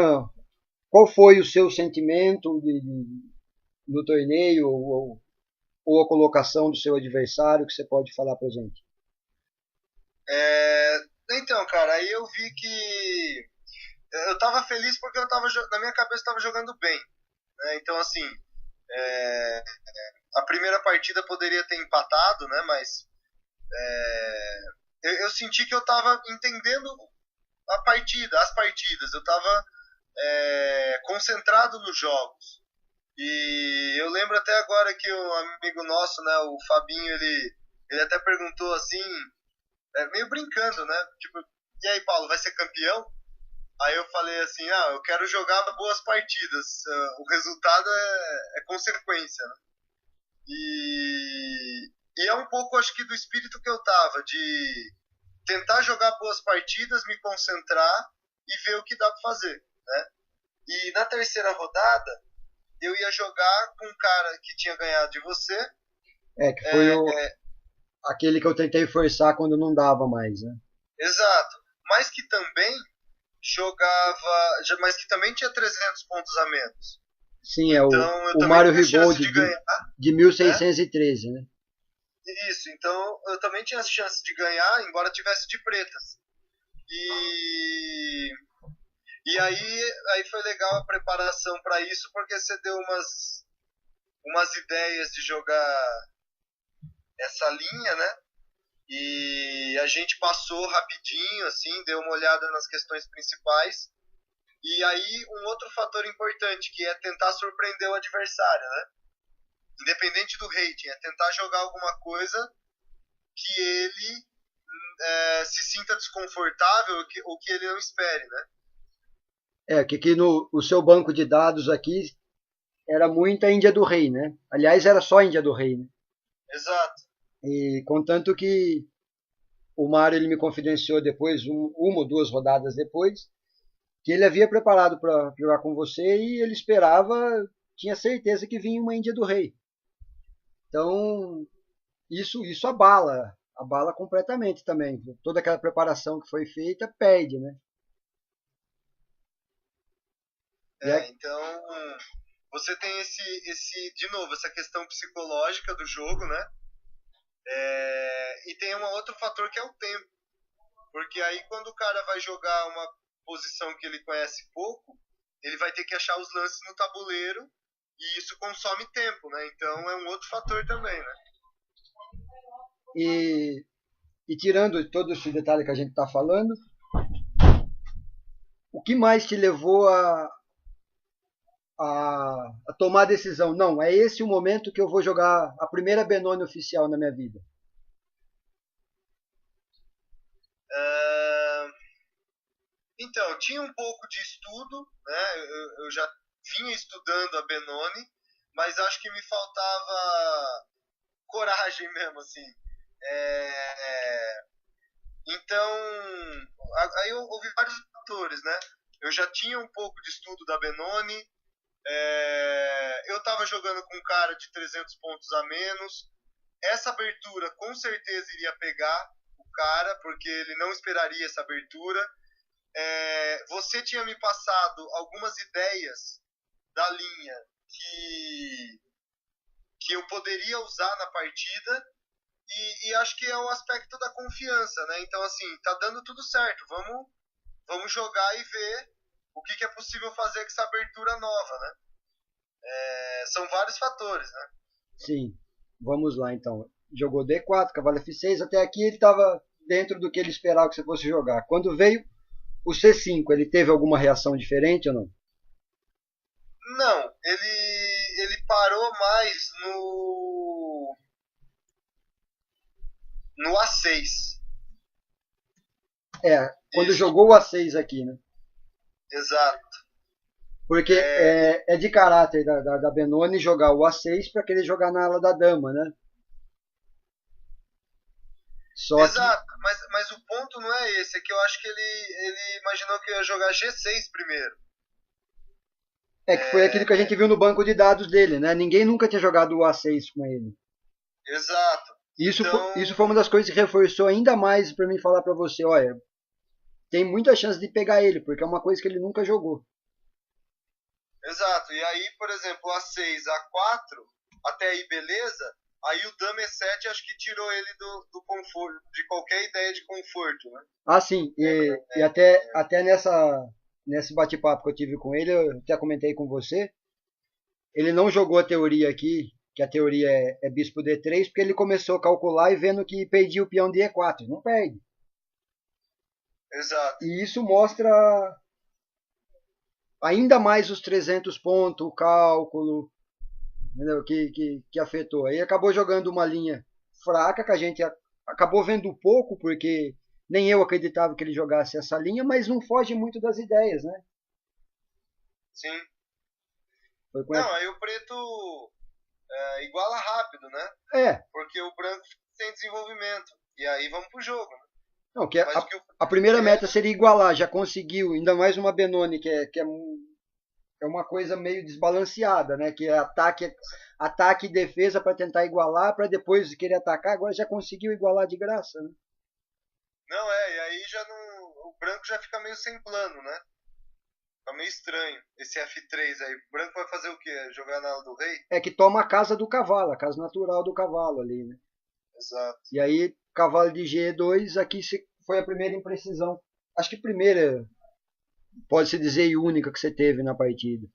qual foi o seu sentimento no torneio ou a colocação do seu adversário que você pode falar pra gente? Então, cara, aí eu vi que eu tava feliz porque eu tava na minha cabeça eu tava jogando bem, né? Então, assim, é, a primeira partida poderia ter empatado, né? Mas eu senti que eu tava entendendo as partidas. Eu tava concentrado nos jogos. E eu lembro até agora que um amigo nosso, né, o Fabinho, ele até perguntou assim, meio brincando, né? Tipo, e aí, Paulo, vai ser campeão? Aí eu falei assim, eu quero jogar boas partidas. O resultado é consequência, né? E é um pouco, acho que, do espírito que eu tava, de tentar jogar boas partidas, me concentrar e ver o que dá pra fazer, né? E na terceira rodada, eu ia jogar com um cara que tinha ganhado de você. Que foi aquele que eu tentei forçar quando não dava mais, né? Exato. Mas que também jogava, mas que também tinha 300 pontos a menos. Sim, Então eu o também Mario tinha chance Rigold de ganhar, de né? 1613, né? Isso, então eu também tinha chance de ganhar, embora tivesse de pretas. E, e aí foi legal a preparação para isso, porque você deu umas ideias de jogar essa linha, né? E a gente passou rapidinho, assim, deu uma olhada nas questões principais. E aí, um outro fator importante, que é tentar surpreender o adversário, né? Independente do rating, é tentar jogar alguma coisa que ele se sinta desconfortável ou que ele não espere, né? Que no o seu banco de dados aqui era muita Índia do Rei, né? Aliás, era só Índia do Rei, né? Exato. E contanto que o Mário ele me confidenciou depois, uma ou duas rodadas depois, que ele havia preparado para jogar com você e ele esperava, tinha certeza que vinha uma Índia do Rei. Então, isso abala completamente também. Toda aquela preparação que foi feita perde, né? Então você tem de novo, essa questão psicológica do jogo, né? E tem um outro fator que é o tempo. Porque aí quando o cara vai jogar uma posição que ele conhece pouco, ele vai ter que achar os lances no tabuleiro e isso consome tempo, né? Então é um outro fator também, né? E tirando todo esse detalhe que a gente está falando, o que mais te levou a tomar a decisão? Não, é esse o momento que eu vou jogar a primeira Benoni oficial na minha vida. Então, tinha um pouco de estudo, né? Eu já vinha estudando a Benoni, mas acho que me faltava coragem mesmo, assim. Então, aí houve vários fatores, né? Eu já tinha um pouco de estudo da Benoni, eu estava jogando com um cara de 300 pontos a menos. Essa abertura com certeza iria pegar o cara, porque ele não esperaria essa abertura. Você tinha me passado algumas ideias da linha que eu poderia usar na partida e acho que é o aspecto da confiança, né? Então, assim, tá dando tudo certo. Vamos jogar e ver o que é possível fazer com essa abertura nova, né? São vários fatores, né? Sim, vamos lá então. Jogou D4, cavalo F6, até aqui ele estava dentro do que ele esperava que você fosse jogar. Quando veio o C5, ele teve alguma reação diferente ou não? Não, ele parou mais no A6. Quando jogou o A6 aqui, né? Exato. Porque é de caráter da Benoni jogar o A6 para querer jogar na ala da dama, né? Exato, mas o ponto não é esse, é que eu acho que ele imaginou que eu ia jogar G6 primeiro. Que foi aquilo que a gente viu no banco de dados dele, né? Ninguém nunca tinha jogado o A6 com ele. Exato. Isso foi uma das coisas que reforçou ainda mais para mim falar para você, olha, tem muita chance de pegar ele, porque é uma coisa que ele nunca jogou. Exato. E aí, por exemplo, A6, A4, até aí beleza. Aí o Dama E7 acho que tirou ele do conforto, de qualquer ideia de conforto, né? Ah, sim. E até nesse bate-papo que eu tive com ele, eu até comentei com você, ele não jogou a teoria aqui, que a teoria é bispo D3, porque ele começou a calcular e vendo que perdia o peão de E4. Não perde. Exato. E isso mostra ainda mais os 300 pontos, o cálculo, entendeu? Que afetou. Aí acabou jogando uma linha fraca, que a gente acabou vendo pouco, porque nem eu acreditava que ele jogasse essa linha, mas não foge muito das ideias, né? Sim. Não, aí o preto iguala rápido, né? Porque o branco fica sem desenvolvimento. E aí vamos pro jogo, né? Não, a primeira meta seria igualar, já conseguiu, ainda mais uma Benoni, que é uma coisa meio desbalanceada, né? Que é ataque e defesa para tentar igualar, para depois querer atacar, agora já conseguiu igualar de graça, né? Não, e aí já não. O branco já fica meio sem plano, né? Fica meio estranho esse F3 aí. O branco vai fazer o quê? Jogar na ala do rei? É que toma a casa do cavalo, a casa natural do cavalo ali, né? Exato. E aí, cavalo de G2, aqui foi a primeira imprecisão. Acho que primeira, pode-se dizer, e única que você teve na partida.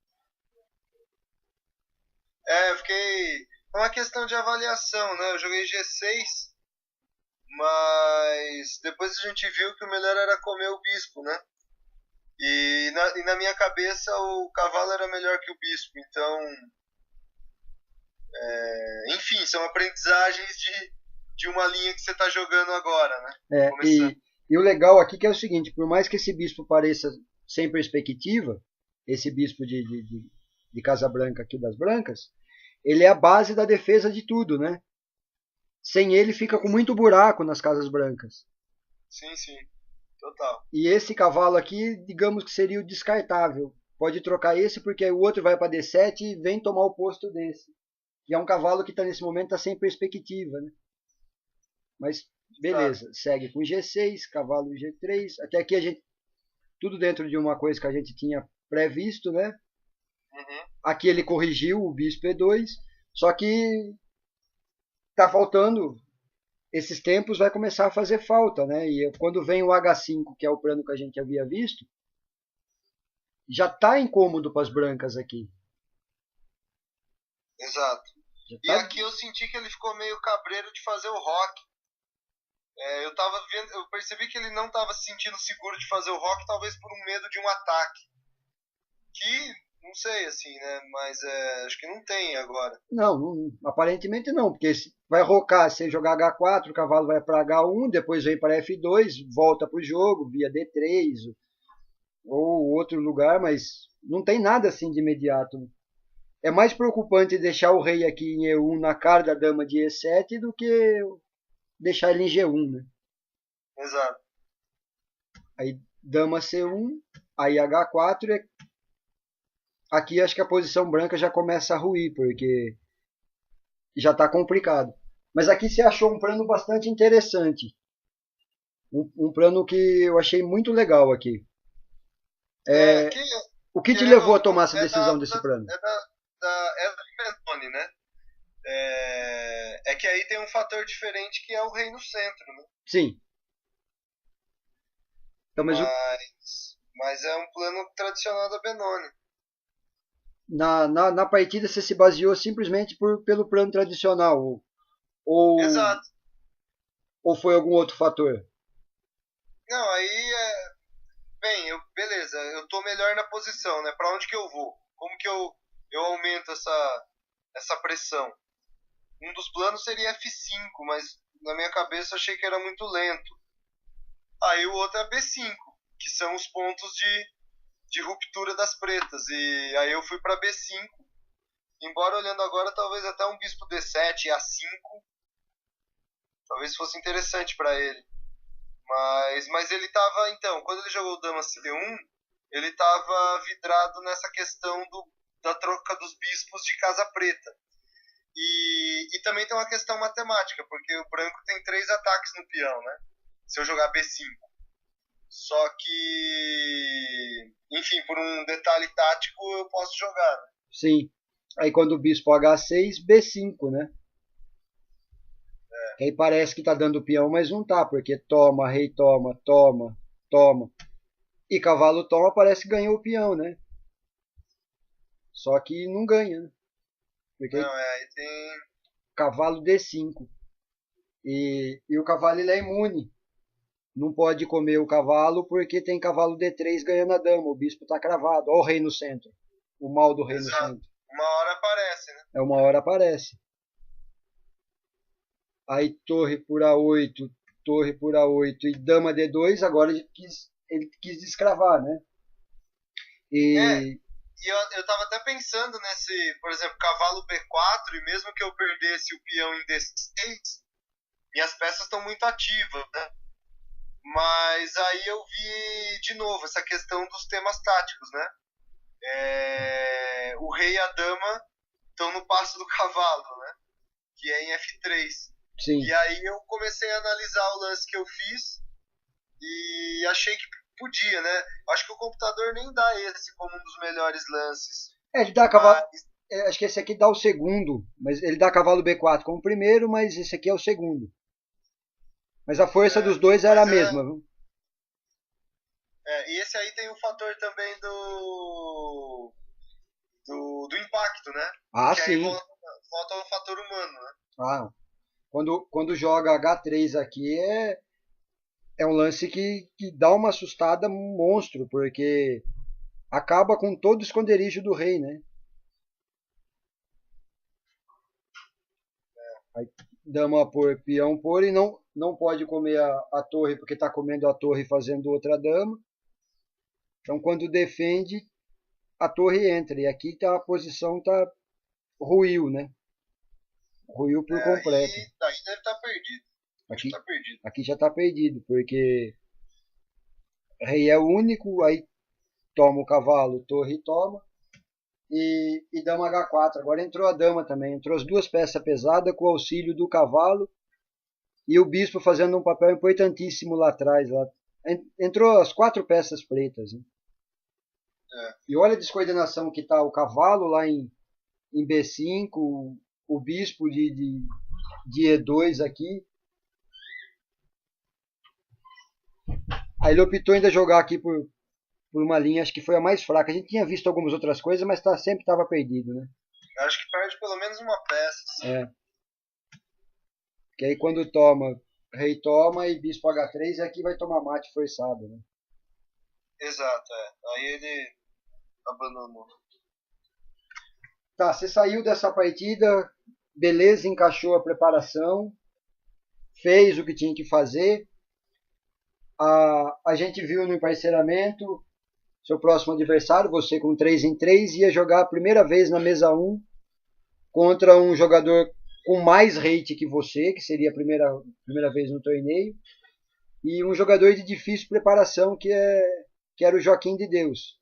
Eu fiquei. É uma questão de avaliação, né? Eu joguei G6, mas depois a gente viu que o melhor era comer o bispo, né? E na minha cabeça o cavalo era melhor que o bispo, então. Enfim, são aprendizagens de uma linha que você está jogando agora, né? E o legal aqui que é o seguinte, por mais que esse bispo pareça sem perspectiva, esse bispo de Casa Branca aqui das Brancas, ele é a base da defesa de tudo, né? Sem ele fica com muito buraco nas Casas Brancas. Sim, sim. Total. E esse cavalo aqui, digamos que seria o descartável. Pode trocar esse porque o outro vai para D7 e vem tomar o posto desse. E é um cavalo que nesse momento está sem perspectiva, né? Mas beleza, segue com G6, cavalo G3. Até aqui a gente tudo dentro de uma coisa que a gente tinha previsto, né? Aqui ele corrigiu o bispo E2, só que tá faltando. Esses tempos vai começar a fazer falta, né? E quando vem o H5, que é o plano que a gente havia visto, já tá incômodo para as brancas aqui. Exato. E Tá... aqui eu senti que ele ficou meio cabreiro de fazer o rock. Eu tava vendo, eu percebi que ele não estava se sentindo seguro de fazer o rock, talvez por um medo de um ataque. Que, não sei, assim, né? Mas acho que não tem agora. Não, aparentemente não, porque vai rocar, se jogar H4, o cavalo vai para H1, depois vem para F2, volta para o jogo via D3 ou outro lugar, mas não tem nada assim de imediato. É mais preocupante deixar o rei aqui em E1 na cara da dama de E7 do que deixar ele em G1, né? Exato. Aí dama C1, aí H4, aqui acho que a posição branca já começa a ruir, porque já está complicado. Mas aqui você achou um plano bastante interessante. Um plano que eu achei muito legal aqui. Que, O que te querendo levou ou a tomar não, essa decisão desse plano? É da Pentone, né? Que aí tem um fator diferente que é o rei no centro, né? Sim. Então, mas é um plano tradicional da Benoni. Na partida você se baseou simplesmente pelo plano tradicional? Exato. Ou foi algum outro fator? Não, aí bem, beleza, eu tô melhor na posição, né? Pra onde que eu vou? Como que eu aumento essa pressão? Um dos planos seria F5, mas na minha cabeça eu achei que era muito lento. Aí o outro é B5, que são os pontos de ruptura das pretas. E aí eu fui para B5, embora olhando agora talvez até um bispo D7 e A5 talvez fosse interessante para ele. Mas ele estava, então, quando ele jogou o dama C1, ele estava vidrado nessa questão da troca dos bispos de casa preta. E também tem uma questão matemática, porque o branco tem 3 ataques no peão, né? Se eu jogar B5. Só que, enfim, por um detalhe tático eu posso jogar. Né? Sim. Aí quando o bispo H6, B5, né? Que aí parece que tá dando peão, mas não tá, porque toma, rei toma, toma, toma. E cavalo toma, parece que ganhou o peão, né? Só que não ganha, né? Porque não, aí tem... Cavalo D5. E o cavalo ele é imune. Não pode comer o cavalo porque tem cavalo D3 ganhando a dama. O bispo tá cravado. Olha o rei no centro. O mal do rei Exato. no centro. Uma hora aparece, né? Uma hora aparece. Aí torre por A8, torre por A8 e dama D2, agora ele quis descravar, né? E eu tava até pensando nesse, por exemplo, cavalo B4, e mesmo que eu perdesse o peão em D6, minhas peças estão muito ativas, né? Mas aí eu vi de novo essa questão dos temas táticos, né? O rei e a dama estão no passo do cavalo, né? Que é em F3. Sim. E aí eu comecei a analisar o lance que eu fiz e achei que podia, né? Acho que o computador nem dá esse como um dos melhores lances. Ele dá cavalo. Acho que esse aqui dá o segundo, mas ele dá cavalo B4 como primeiro, mas esse aqui é o segundo. Mas a força dos dois era a mesma, viu? E esse aí tem o fator também do impacto, né? Ah, que sim. Aí volta ao fator humano, né? Ah, quando joga H3 aqui é um lance que dá uma assustada monstro, porque acaba com todo o esconderijo do rei, né? Aí, dama por, peão por, e não pode comer a torre porque está comendo a torre fazendo outra dama. Então, quando defende, a torre entra. E aqui tá, a posição tá ruiu, né? Ruiu por completo. Aí deve estar perdido. Aqui já está perdido, porque rei é único, aí toma o cavalo, torre toma, e dama H4. Agora entrou a dama também, entrou as duas peças pesadas com o auxílio do cavalo e o bispo fazendo um papel importantíssimo lá atrás. Entrou as 4 peças pretas. Né? É. E olha a descoordenação que tá o cavalo lá em B5, o bispo de E2 aqui. Aí ele optou ainda jogar aqui por uma linha, acho que foi a mais fraca. A gente tinha visto algumas outras coisas, mas sempre estava perdido, né? Acho que perde pelo menos uma peça. Assim. É. Que aí quando toma, rei toma e bispo H3, aqui vai tomar mate forçado, né? Exato, é. Aí ele abandonou. Tá, você saiu dessa partida, beleza, encaixou a preparação, fez o que tinha que fazer. A gente viu no emparceiramento seu próximo adversário, você com 3 em 3, ia jogar a primeira vez na mesa 1 contra um jogador com mais rate que você, que seria a primeira vez no torneio, e um jogador de difícil preparação, que era o Joaquim de Deus.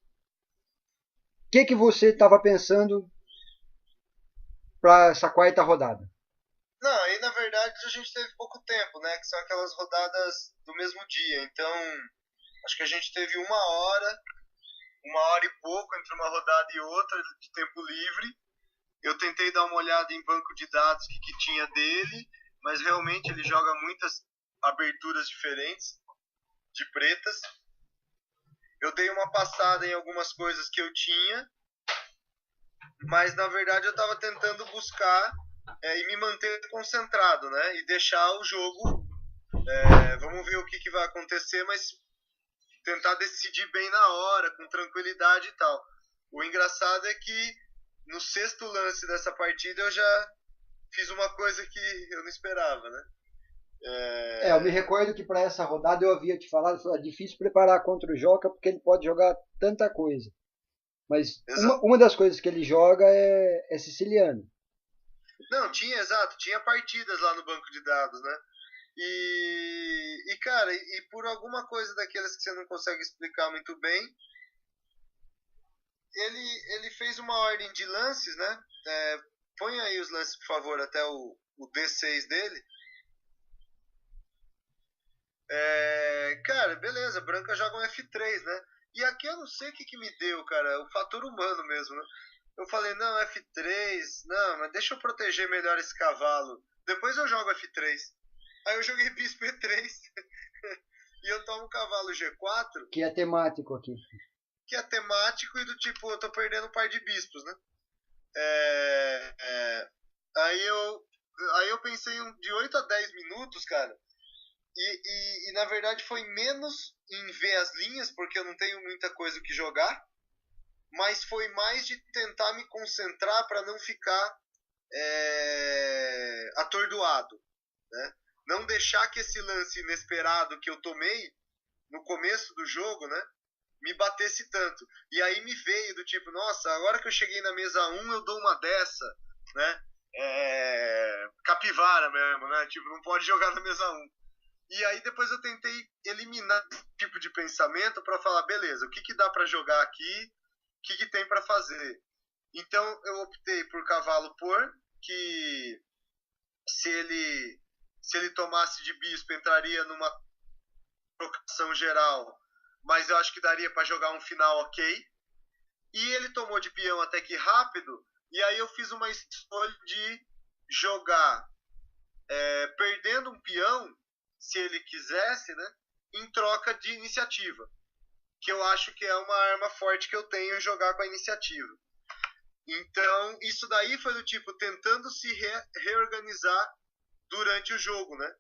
O que você estava pensando para essa quarta rodada? Não, aí na verdade a gente teve pouco tempo, né? Que são aquelas rodadas do mesmo dia. Então, acho que a gente teve uma hora e pouco entre uma rodada e outra de tempo livre. Eu tentei dar uma olhada em banco de dados que tinha dele, mas realmente ele joga muitas aberturas diferentes de pretas. Eu dei uma passada em algumas coisas que eu tinha, mas na verdade eu estava tentando buscar e me manter concentrado, né? E deixar o jogo. Vamos ver o que vai acontecer, mas tentar decidir bem na hora, com tranquilidade e tal. O engraçado é que no sexto lance dessa partida eu já fiz uma coisa que eu não esperava, né? Eu me recordo que para essa rodada eu havia te falado, foi difícil preparar contra o Joca porque ele pode jogar tanta coisa. Mas uma das coisas que ele joga é siciliano. Não, tinha partidas lá no banco de dados, né? Cara, por alguma coisa daquelas que você não consegue explicar muito bem, ele fez uma ordem de lances, né? Põe aí os lances, por favor, até o D6 dele. Cara, beleza, branca joga um F3, né? E aqui eu não sei o que me deu, cara, o fator humano mesmo, né? Eu falei, não, F3, não, mas deixa eu proteger melhor esse cavalo. Depois eu jogo F3. Aí eu joguei bispo E3 e eu tomo cavalo G4. Que é temático aqui. Que é temático e do tipo, eu tô perdendo um par de bispos, né? Aí eu pensei de 8 a 10 minutos, cara. E na verdade foi menos em ver as linhas, porque eu não tenho muita coisa que jogar. Mas foi mais de tentar me concentrar para não ficar atordoado, né? Não deixar que esse lance inesperado que eu tomei no começo do jogo, né, me batesse tanto. E aí me veio do tipo, nossa, agora que eu cheguei na mesa 1 eu dou uma dessa, né? Capivara mesmo, né? Tipo, não pode jogar na mesa 1. E aí depois eu tentei eliminar esse tipo de pensamento para falar, beleza, o que dá para jogar aqui? O que tem para fazer? Então eu optei por cavalo por, que se ele tomasse de bispo entraria numa trocação geral, mas eu acho que daria para jogar um final ok. E ele tomou de peão até que rápido, e aí eu fiz uma escolha de jogar perdendo um peão, se ele quisesse, né, em troca de iniciativa, que eu acho que é uma arma forte que eu tenho, jogar com a iniciativa. Então, isso daí foi do tipo, tentando se reorganizar durante o jogo, né?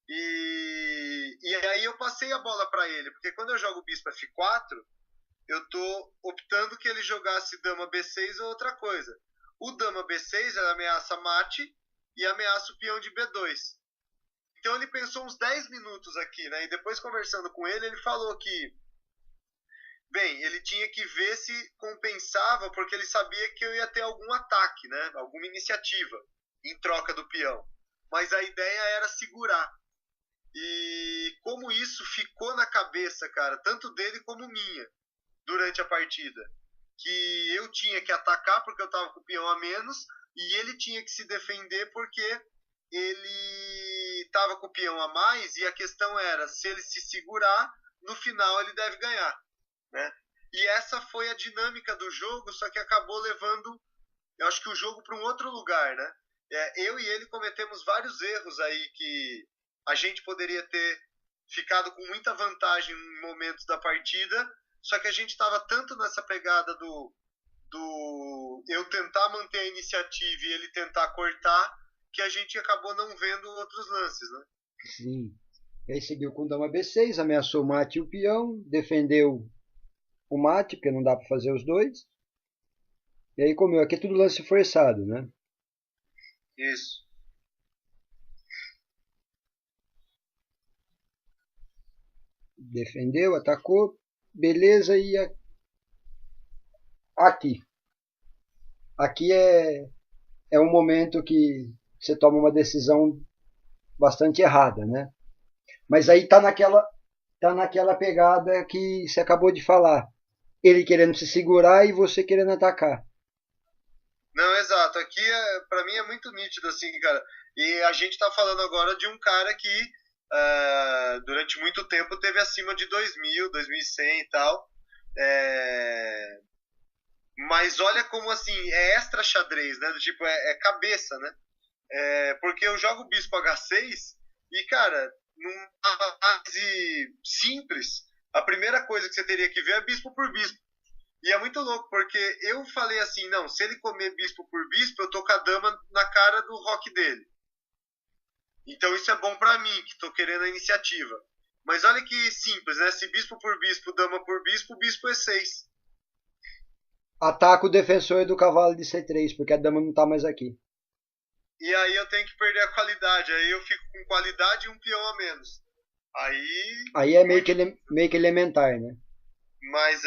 E aí eu passei a bola para ele, porque quando eu jogo bispo F4, eu tô optando que ele jogasse dama B6 ou outra coisa. O dama B6 ele ameaça mate e ameaça o peão de B2. Então ele pensou uns 10 minutos aqui, né? E depois conversando com ele, ele falou que bem, ele tinha que ver se compensava, porque ele sabia que eu ia ter algum ataque, né? Alguma iniciativa em troca do peão. Mas a ideia era segurar. E como isso ficou na cabeça, cara, tanto dele como minha, durante a partida, que eu tinha que atacar porque eu tava com o peão a menos, e ele tinha que se defender porque ele tava com o peão a mais, e a questão era, se ele se segurar, no final ele deve ganhar, né? E essa foi a dinâmica do jogo, só que acabou levando, eu acho que o jogo para um outro lugar, né? Eu e ele cometemos vários erros aí que a gente poderia ter ficado com muita vantagem em momentos da partida, só que a gente estava tanto nessa pegada do eu tentar manter a iniciativa e ele tentar cortar, que a gente acabou não vendo outros lances, né? Sim. E aí seguiu com dama B6, ameaçou o mate e o peão, defendeu o mate, porque não dá para fazer os dois. E aí comeu. Aqui é tudo lance forçado, né? Isso. Defendeu, atacou, beleza, e aqui. Aqui é um momento que você toma uma decisão bastante errada, né? Mas aí tá naquela pegada que você acabou de falar. Ele querendo se segurar e você querendo atacar. Não, exato. Aqui, para mim, é muito nítido, assim, cara. E a gente tá falando agora de um cara que durante muito tempo teve acima de 2000, 2100 e tal. Mas olha como, assim, é extra xadrez, né? Do tipo, é cabeça, né? Porque eu jogo bispo H6 e, cara, numa análise simples, a primeira coisa que você teria que ver é bispo por bispo. E é muito louco, porque eu falei assim, não, se ele comer bispo por bispo, eu tô com a dama na cara do rock dele. Então isso é bom pra mim, que tô querendo a iniciativa. Mas olha que simples, né? Se bispo por bispo, dama por bispo, bispo é 6. Ataca o defensor do cavalo de C3, porque a dama não tá mais aqui. E aí eu tenho que perder a qualidade. Aí eu fico com qualidade e um peão a menos. Aí é meio que elementar, né? Mas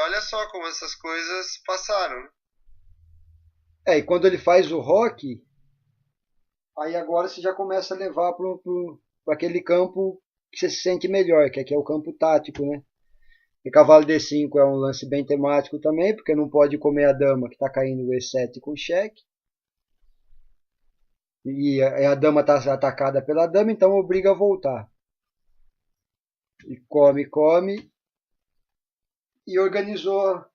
olha só como essas coisas passaram, né? E quando ele faz o rock, aí agora você já começa a levar para aquele campo que você se sente melhor, que aqui é o campo tático, né? E cavalo D5 é um lance bem temático também, porque não pode comer a dama que está caindo o E7 com cheque. E a dama está atacada pela dama, então obriga a voltar. E come, e organizou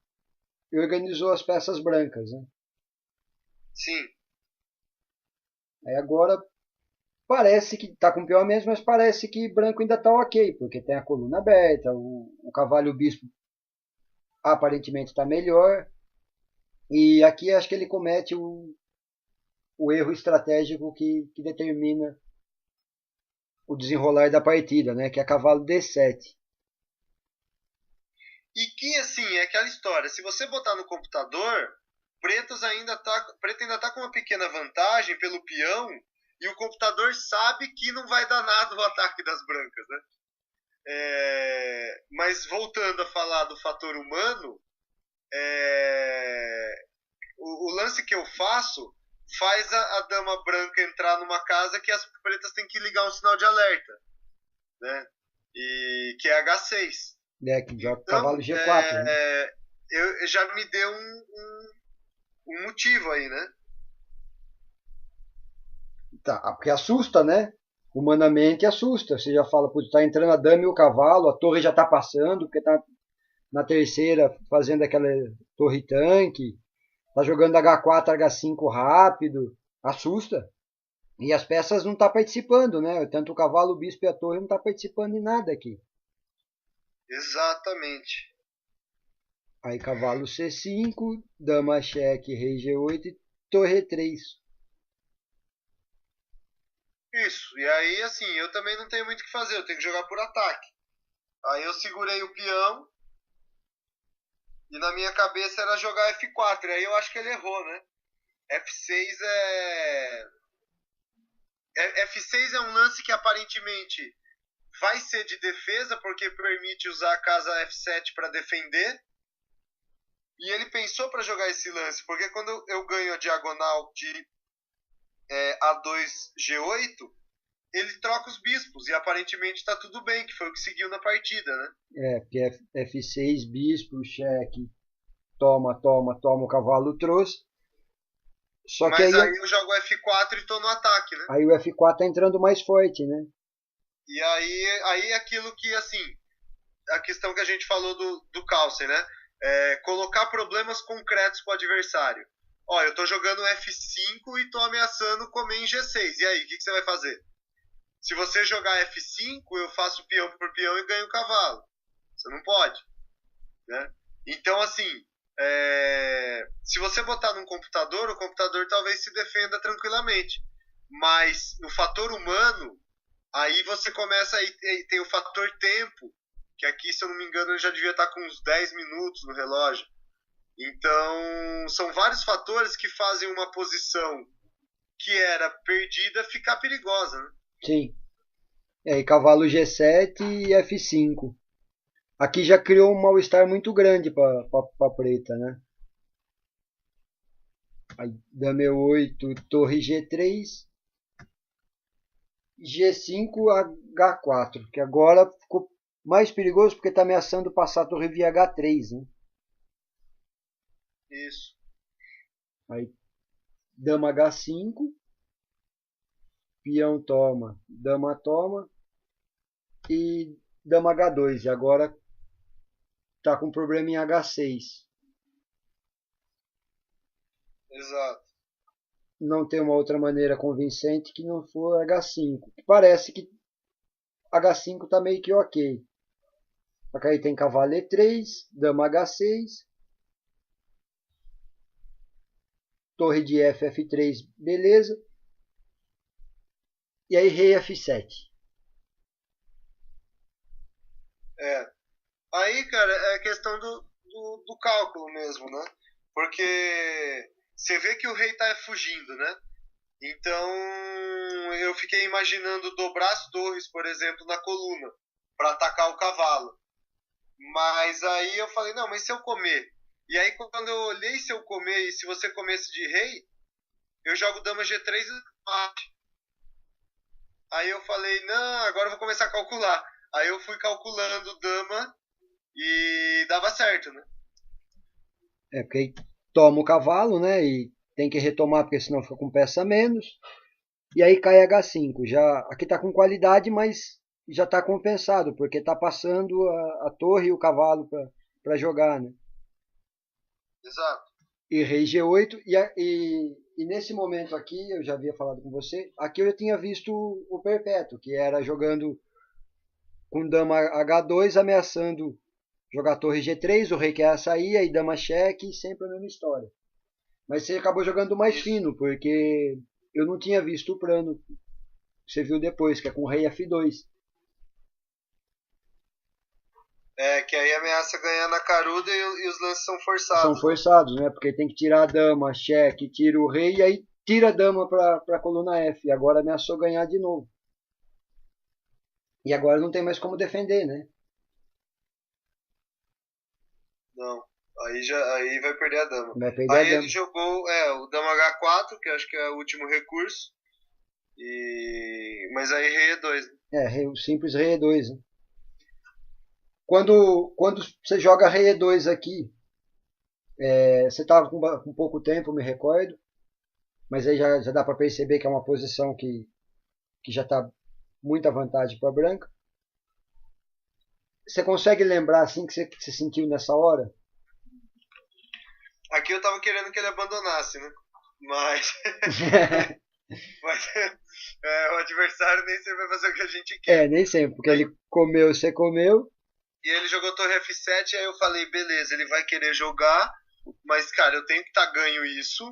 as peças brancas, né? Sim. Aí agora parece que está com pior mesmo, mas parece que branco ainda está ok, porque tem a coluna aberta, o cavalo e o bispo aparentemente está melhor. E aqui acho que ele comete o erro estratégico que determina o desenrolar da partida, né? Que é cavalo D7. E que, assim, é aquela história. Se você botar no computador, preto ainda tá com uma pequena vantagem pelo peão, e o computador sabe que não vai dar nada o ataque das brancas, né? Mas voltando a falar do fator humano, o lance que eu faço faz a dama branca entrar numa casa que as pretas têm que ligar um sinal de alerta, né? E que é H6. Que joga Então, cavalo G4. Né? eu já me deu um motivo aí, né? Tá, porque assusta, né? Humanamente assusta. Você já fala, putz, tá entrando a dama e o cavalo, a torre já tá passando, porque tá na terceira fazendo aquela torre tanque, tá jogando H4, H5 rápido, assusta. E as peças não tá participando, né? Tanto o cavalo, o bispo e a torre não tá participando em nada aqui. Exatamente. Aí cavalo C5, dama cheque, rei G8 e torre 3. Isso. E aí, assim, eu também não tenho muito o que fazer, eu tenho que jogar por ataque. Aí eu segurei o peão e na minha cabeça era jogar F4. E aí eu acho que ele errou, né? F6 F6 é um lance que aparentemente vai ser de defesa, porque permite usar a casa F7 para defender. E ele pensou para jogar esse lance, porque quando eu ganho a diagonal de A2 G8, ele troca os bispos e aparentemente está tudo bem, que foi o que seguiu na partida, né? Porque F6, bispo, cheque, toma, o cavalo trouxe. Só Mas que aí eu jogo F4 e tô no ataque, né? Aí o F4 tá entrando mais forte, né? E aí aquilo que, assim, a questão que a gente falou do Carlsen, né? colocar problemas concretos para o adversário. Ó, eu tô jogando F5 e tô ameaçando comer em G6. E aí, o que você vai fazer? Se você jogar F5, eu faço peão por peão e ganho o cavalo. Você não pode, né? Então, assim, se você botar num computador, o computador talvez se defenda tranquilamente. Mas no fator humano, aí você começa, aí tem o fator tempo, que aqui, se eu não me engano, eu já devia estar com uns 10 minutos no relógio. Então, são vários fatores que fazem uma posição que era perdida ficar perigosa, né? Sim. E aí, cavalo G7 e F5. Aqui já criou um mal-estar muito grande para preta, né? Aí, dama E8, torre G3, G5, H4, que agora ficou mais perigoso porque está ameaçando passar a torre via H3, né? Isso. Aí, dama H5, peão toma, dama toma e dama H2. E agora está com problema em H6. Exato. Não tem uma outra maneira convincente que não for H5. Parece que H5 está meio que ok. Aí tem cavalo E3, dama H6, torre de F, F3, beleza. E aí rei F7. Aí, cara, é questão do cálculo mesmo, né? Porque você vê que o rei tá fugindo, né? Então, eu fiquei imaginando dobrar as torres, por exemplo, na coluna, para atacar o cavalo. Mas aí eu falei, não, mas se eu comer? E aí quando eu olhei se eu comer e se você comesse de rei, eu jogo dama G3 e mate. Aí eu falei, não, agora eu vou começar a calcular. Aí eu fui calculando dama e dava certo, né? É porque aí toma o cavalo, né? E tem que retomar porque senão fica com peça a menos. E aí cai H5. Já, aqui está com qualidade, mas já está compensado, porque está passando a torre e o cavalo para jogar, né? Exato. E rei G8. E nesse momento aqui, eu já havia falado com você, aqui eu já tinha visto o Perpétuo, que era jogando com dama H2, ameaçando jogar torre G3, o rei quer sair, aí dama cheque, sempre a mesma história. Mas você acabou jogando mais Isso. fino, porque eu não tinha visto o plano que você viu depois, que é com o rei F2. Que aí ameaça ganhar na caruda e os lances são São forçados, né? forçados, né? Porque tem que tirar a dama, cheque, tira o rei, e aí tira a dama para a coluna F. E agora ameaçou ganhar de novo. E agora não tem mais como defender, né? Não. Aí vai perder a dama. Vai perder a Aí dama. ele jogou o dama H4, que eu acho que é o último recurso. Mas aí rei E2, né? O simples rei E2. Né? Quando você joga rei E2 aqui, você estava com pouco tempo, me recordo, mas aí já dá para perceber que é uma posição que já está muita vantagem para a branca. Você consegue lembrar assim que você sentiu nessa hora? Aqui eu tava querendo que ele abandonasse, né? Mas, mas o adversário nem sempre vai fazer o que a gente quer. Nem sempre, porque ele comeu, você comeu. E ele jogou torre F7, aí eu falei, beleza, ele vai querer jogar, mas, cara, eu tenho que estar ganho isso.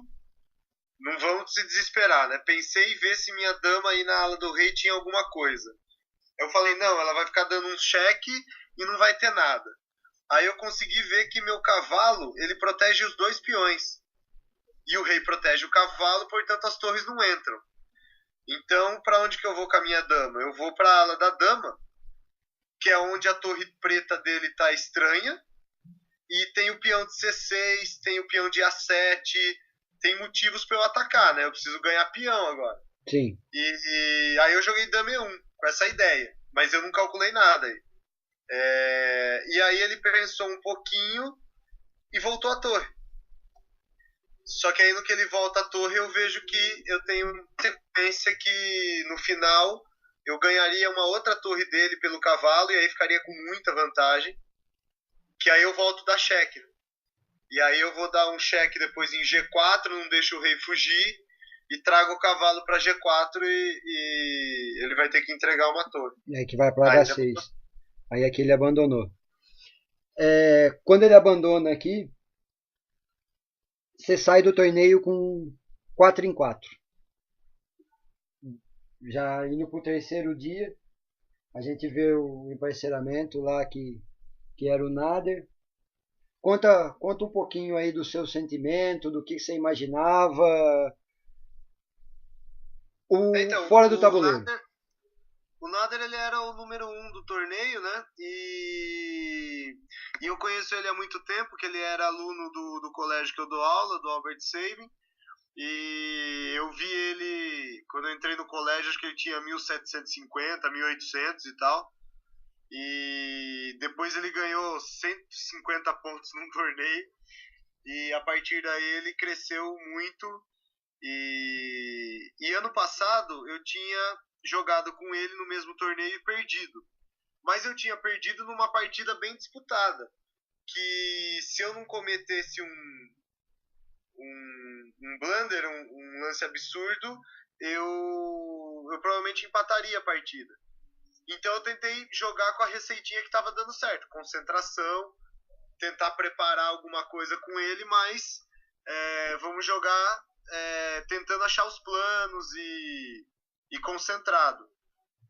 Não vamos se desesperar, né? Pensei em ver se minha dama aí na ala do rei tinha alguma coisa. Eu falei, não, ela vai ficar dando um cheque e não vai ter nada. Aí eu consegui ver que meu cavalo, ele protege os dois peões. E o rei protege o cavalo, portanto as torres não entram. Então, para onde que eu vou com a minha dama? Eu vou para a ala da dama, que é onde a torre preta dele tá estranha. E tem o peão de C6, tem o peão de A7, tem motivos para eu atacar, né? Eu preciso ganhar peão agora. Sim. E aí eu joguei dama E1 com essa ideia, mas eu não calculei nada aí. E aí ele pensou um pouquinho e voltou à torre. Só que aí no que ele volta à torre eu vejo que eu tenho sequência que no final eu ganharia uma outra torre dele pelo cavalo e aí ficaria com muita vantagem. Que aí eu volto da cheque. E aí eu vou dar um cheque depois em G4, não deixo o rei fugir, e trago o cavalo para G4 e ele vai ter que entregar uma torre. E aí que vai para Aí H6. Aí aqui ele abandonou. Quando ele abandona aqui, você sai do torneio com 4 em 4. Já indo para o terceiro dia, a gente vê o emparceramento lá que era o Nader. Conta um pouquinho aí do seu sentimento, do que você imaginava, Então, fora do tabuleiro. O Nader ele era o número 1 do torneio, né? E eu conheço ele há muito tempo, que ele era aluno do colégio que eu dou aula, do Albert Sabin. E eu vi ele, quando eu entrei no colégio, acho que ele tinha 1750, 1800 e tal. E depois ele ganhou 150 pontos num torneio. E a partir daí ele cresceu muito. E ano passado eu tinha jogado com ele no mesmo torneio e perdido. Mas eu tinha perdido numa partida bem disputada. Que se eu não cometesse um blunder, um lance absurdo, eu provavelmente empataria a partida. Então eu tentei jogar com a receitinha que estava dando certo. Concentração, tentar preparar alguma coisa com ele, mas vamos jogar tentando achar os planos e concentrado.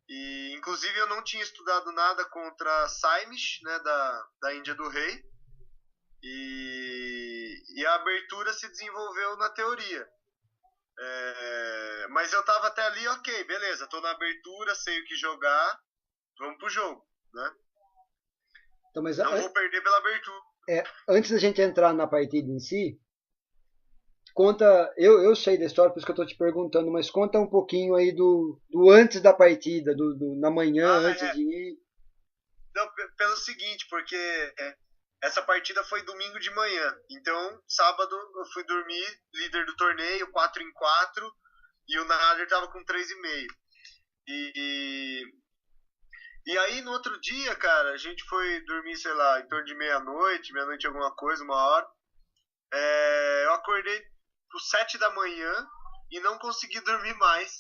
E inclusive eu não tinha estudado nada contra Saimish, né, da Índia do Rei, e a abertura se desenvolveu na teoria. Mas eu tava até ali, ok, beleza, tô na abertura, sei o que jogar, vamos pro jogo, né? Então, mas não vou perder pela abertura. Antes da gente entrar na partida em si, conta, eu sei da história, por isso que eu estou te perguntando, mas conta um pouquinho aí do antes da partida, na manhã, antes de ir. Não, pelo seguinte, porque essa partida foi domingo de manhã, então sábado eu fui dormir, líder do torneio, 4 em 4, e o Nader tava com 3,5. E aí no outro dia, cara, a gente foi dormir, sei lá, em torno de meia-noite alguma coisa, 1 hora. Eu acordei às 7 da manhã e não consegui dormir mais.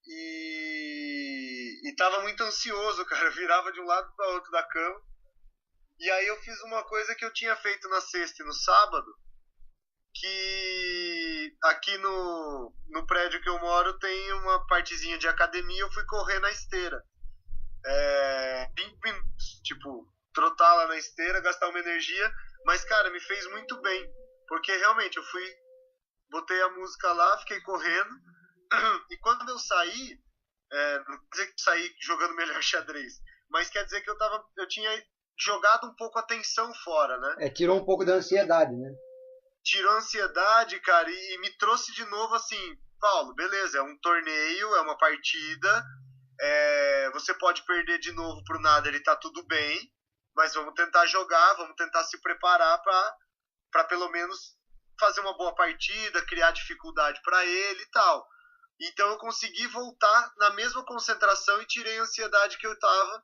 E tava muito ansioso, cara. Eu virava de um lado para outro da cama. E aí eu fiz uma coisa que eu tinha feito na sexta e no sábado, que aqui no prédio que eu moro tem uma partezinha de academia. Eu fui correr na esteira. 20 minutos, tipo, trotar lá na esteira, gastar uma energia, mas cara, me fez muito bem, porque realmente eu botei a música lá, fiquei correndo, e quando eu saí, não quer dizer que saí jogando melhor xadrez, mas quer dizer que eu tinha jogado um pouco a tensão fora, né? Tirou um pouco da ansiedade, né? Tirou a ansiedade, cara, e me trouxe de novo assim, Paulo, beleza, é um torneio, é uma partida, você pode perder de novo pro Nader e tá tudo bem, mas vamos tentar jogar, vamos tentar se preparar para pelo menos fazer uma boa partida, criar dificuldade para ele e tal. Então eu consegui voltar na mesma concentração e tirei a ansiedade que eu tava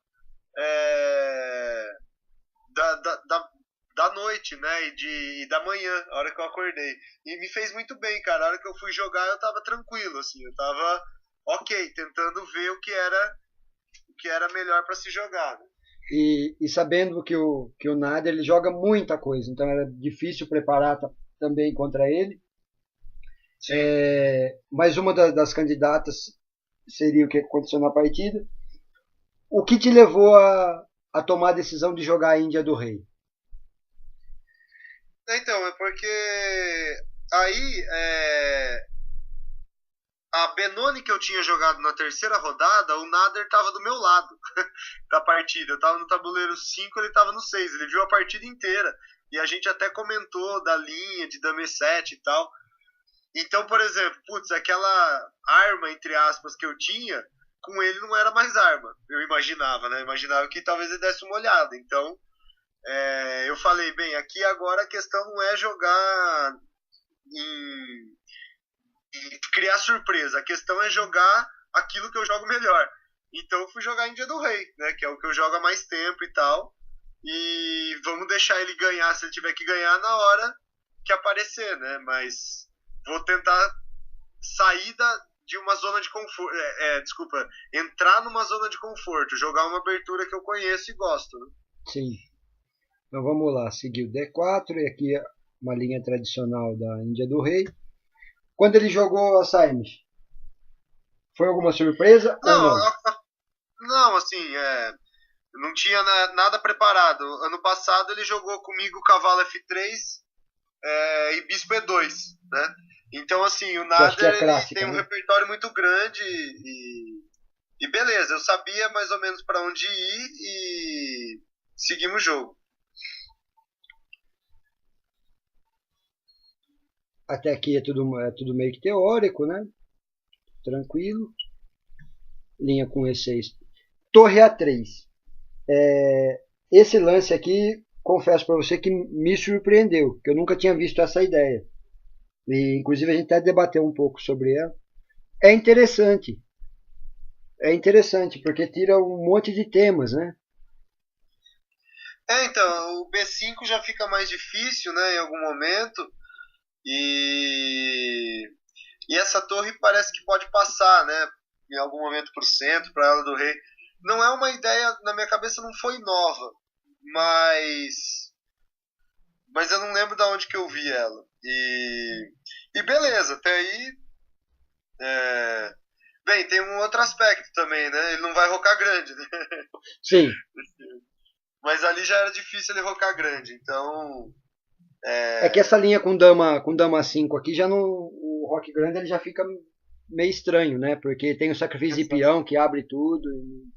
da noite, né, e da manhã, a hora que eu acordei. E me fez muito bem, cara. A hora que eu fui jogar eu tava tranquilo, assim, eu tava ok, tentando ver o que era melhor para se jogar. Né? E sabendo que o Nader ele joga muita coisa, então era difícil preparar também contra ele. Mais uma das candidatas seria o que aconteceu na partida. O que te levou a tomar a decisão de jogar a Índia do Rei? Então, é porque aí a Benoni que eu tinha jogado na terceira rodada, o Nader estava do meu lado da partida. Eu estava no tabuleiro 5, ele estava no 6. Ele viu a partida inteira. E a gente até comentou da linha de dama E7 e tal. Então, por exemplo, aquela arma, entre aspas, que eu tinha, com ele não era mais arma. Eu imaginava, né? Eu imaginava que talvez ele desse uma olhada. Então, eu falei, bem, aqui agora a questão não é jogar em criar surpresa. A questão é jogar aquilo que eu jogo melhor. Então eu fui jogar Índia do Rei, né? Que é o que eu jogo há mais tempo e tal. e vamos deixar ele ganhar se ele tiver que ganhar na hora que aparecer, né? Mas vou tentar sair de uma zona de conforto, desculpa, entrar numa zona de conforto, jogar uma abertura que eu conheço e gosto, né? Sim. Então vamos lá, seguir o D4 e aqui uma linha tradicional da Índia do Rei. Quando ele jogou a Saimes, foi alguma surpresa ou Não, não? não, assim, não tinha nada preparado. Ano passado ele jogou comigo cavalo F3 e bispo E2, né? Então, assim, o Que acho que é Nader a ele clássica, tem um né? repertório muito grande e beleza, eu sabia mais ou menos para onde ir e seguimos o jogo. Até aqui é tudo meio que teórico, né? Tranquilo. Linha com E6. Torre A3. Esse lance aqui, confesso para você que me surpreendeu, que eu nunca tinha visto essa ideia. E, inclusive, a gente até debateu um pouco sobre ela. É interessante. É interessante, porque tira um monte de temas, né? Então, o B5 já fica mais difícil, né, em algum momento. E, e essa torre parece que pode passar, né, em algum momento para o centro, para ela do rei. Não é uma ideia, na minha cabeça não foi nova, mas eu não lembro de onde que eu vi ela. E beleza, até aí. Bem, tem um outro aspecto também, né? Ele não vai rocar grande, né? Sim. Mas ali já era difícil ele rocar grande, então. É que essa linha com dama 5 aqui já não. O rock grande ele já fica meio estranho, né? Porque tem o sacrifício de peão que abre tudo. E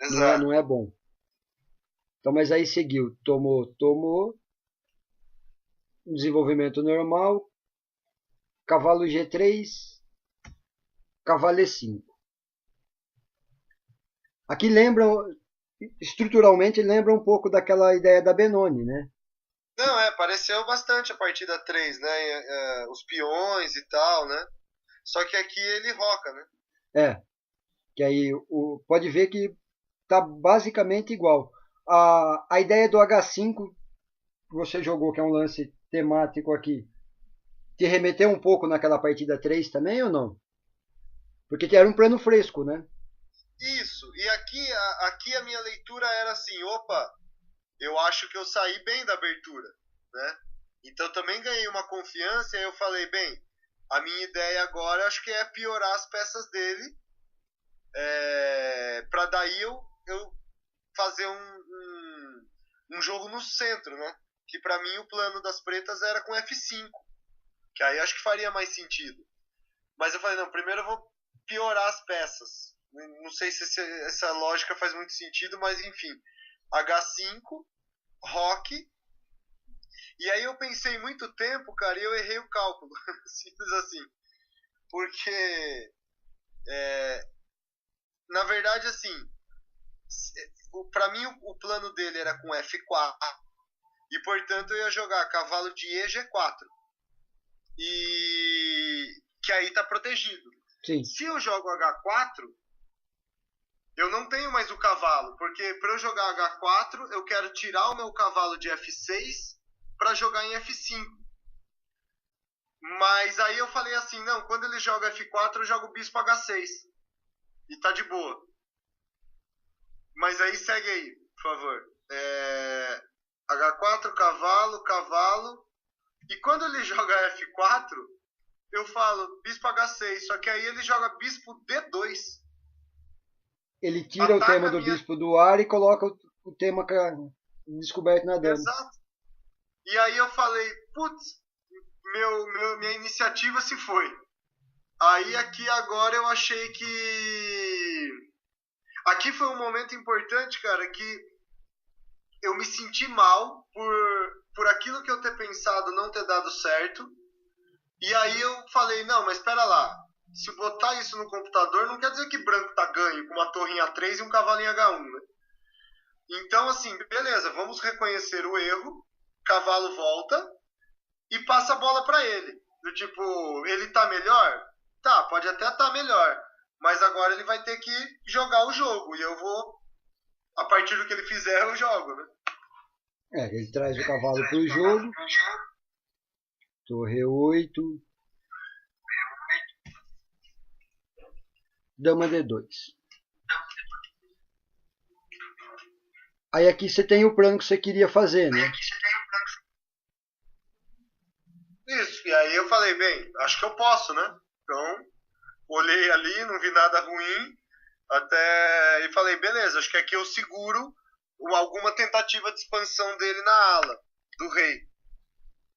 não Exato. é bom. Então, mas aí seguiu. Tomou. Desenvolvimento normal. Cavalo G3. Cavalo E5. Aqui lembra. Estruturalmente lembra um pouco daquela ideia da Benoni, né? Não, pareceu bastante a partida 3, né? Os peões e tal, né? Só que aqui ele roca, né? É. Que aí pode ver que tá basicamente igual. A ideia do H5 que você jogou, que é um lance temático aqui, te remeteu um pouco naquela partida 3 também ou não? Porque era um plano fresco, né? Isso. E aqui a minha leitura era assim, opa, eu acho que eu saí bem da abertura, né? Então também ganhei uma confiança e aí eu falei, bem, a minha ideia agora acho que é piorar as peças dele, para daí eu fazer um jogo no centro, né? Que para mim o plano das pretas era com F5, que aí acho que faria mais sentido. Mas eu falei, não, primeiro eu vou piorar as peças. Não sei se essa lógica faz muito sentido, mas enfim. H5, rock. E aí eu pensei muito tempo, cara, e eu errei o cálculo. Simples assim. Porque, na verdade, assim, para mim o plano dele era com F4. E, portanto, eu ia jogar cavalo de E G4. E que aí tá protegido. Sim. Se eu jogo H4, eu não tenho mais o cavalo, porque para eu jogar H4, eu quero tirar o meu cavalo de F6 para jogar em F5. Mas aí eu falei assim, não, quando ele joga F4, eu jogo bispo H6. E tá de boa. Mas aí segue aí, por favor. H4, cavalo, cavalo. E quando ele joga F4, eu falo bispo H6. Só que aí ele joga bispo D2. Ele tira o tema Ataca a do minha. bispo do ar e coloca o tema descoberto na dama. Exato. E aí eu falei, putz, minha iniciativa se foi. Aí aqui agora eu achei que. Aqui foi um momento importante, cara, que eu me senti mal por aquilo que eu ter pensado não ter dado certo. E aí eu falei, não, mas espera lá. Se botar isso no computador, não quer dizer que branco tá ganho com uma torre em A3 e um cavalo em H1, né? Então, assim, beleza, vamos reconhecer o erro. Cavalo volta e passa a bola para ele. Do tipo, ele tá melhor? Tá, pode até estar melhor. Mas agora ele vai ter que jogar o jogo. E eu vou, a partir do que ele fizer, eu jogo, né? Ele traz o cavalo para o jogo. Torre 8. Dama D2. Aí aqui você tem o plano que você queria fazer, né? Isso, e aí eu falei, bem, acho que eu posso, né? Então, olhei ali, não vi nada ruim, até e falei, beleza, acho que aqui eu seguro alguma tentativa de expansão dele na ala do rei.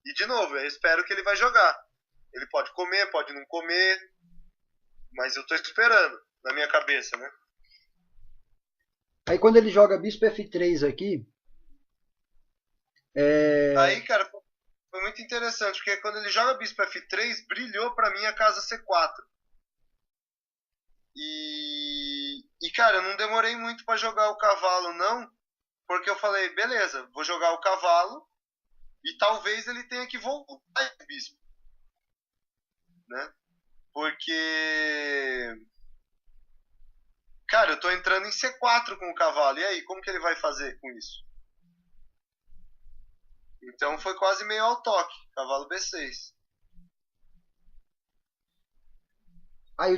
E de novo, eu espero que ele vai jogar. Ele pode comer, pode não comer, mas eu tô esperando na minha cabeça, né? Aí quando ele joga bispo F3 aqui, Aí, cara, foi muito interessante, porque quando ele joga bispo F3, brilhou pra mim a casa C4. Cara, eu não demorei muito pra jogar o cavalo, não, porque eu falei, beleza, vou jogar o cavalo e talvez ele tenha que voltar o bispo, né? Porque, cara, eu tô entrando em C4 com o cavalo, e aí, como que ele vai fazer com isso? Então foi quase meio ao toque, cavalo B6. Aí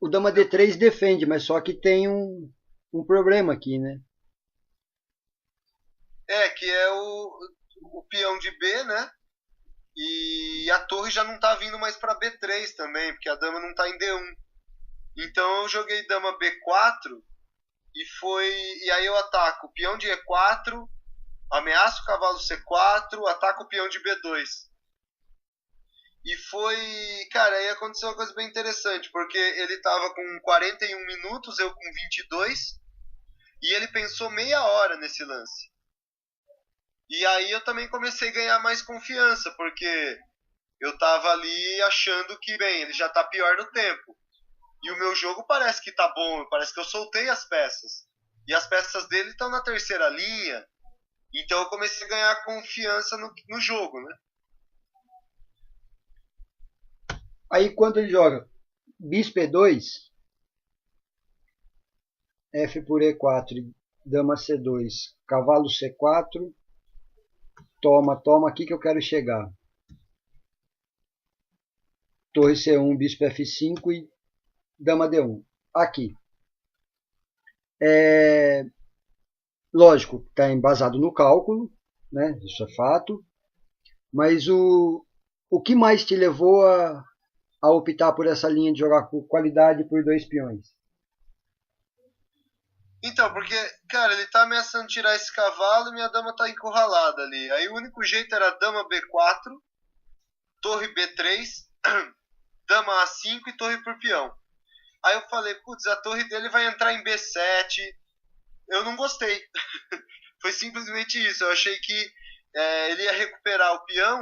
o dama D3 defende, mas só que tem um problema aqui, né? Que é o peão de B, né? E a torre já não tá vindo mais para B3 também, porque a dama não tá em D1. Então eu joguei dama B4 e aí eu ataco o peão de E4, ameaço o cavalo C4, ataco o peão de B2. E cara, aí aconteceu uma coisa bem interessante, porque ele tava com 41 minutos, eu com 22, e ele pensou meia hora nesse lance. E aí eu também comecei a ganhar mais confiança, porque eu tava ali achando que, bem, ele já tá pior no tempo. E o meu jogo parece que tá bom, parece que eu soltei as peças. E as peças dele estão na terceira linha. Então eu comecei a ganhar confiança no jogo, né? Aí quando ele joga bispo E2, F por E4, dama C2, cavalo C4, toma, toma, aqui que eu quero chegar. Torre C1, bispo F5 e dama D1. Aqui. Lógico, está embasado no cálculo, né? Isso é fato. Mas o que mais te levou a optar por essa linha de jogar com qualidade por 2 peões? Então, porque, cara, ele tá ameaçando tirar esse cavalo e minha dama tá encurralada ali. Aí o único jeito era dama B4, torre B3, dama A5 e torre por peão. Aí eu falei, putz, a torre dele vai entrar em B7. Eu não gostei. Foi simplesmente isso. Eu achei que ele ia recuperar o peão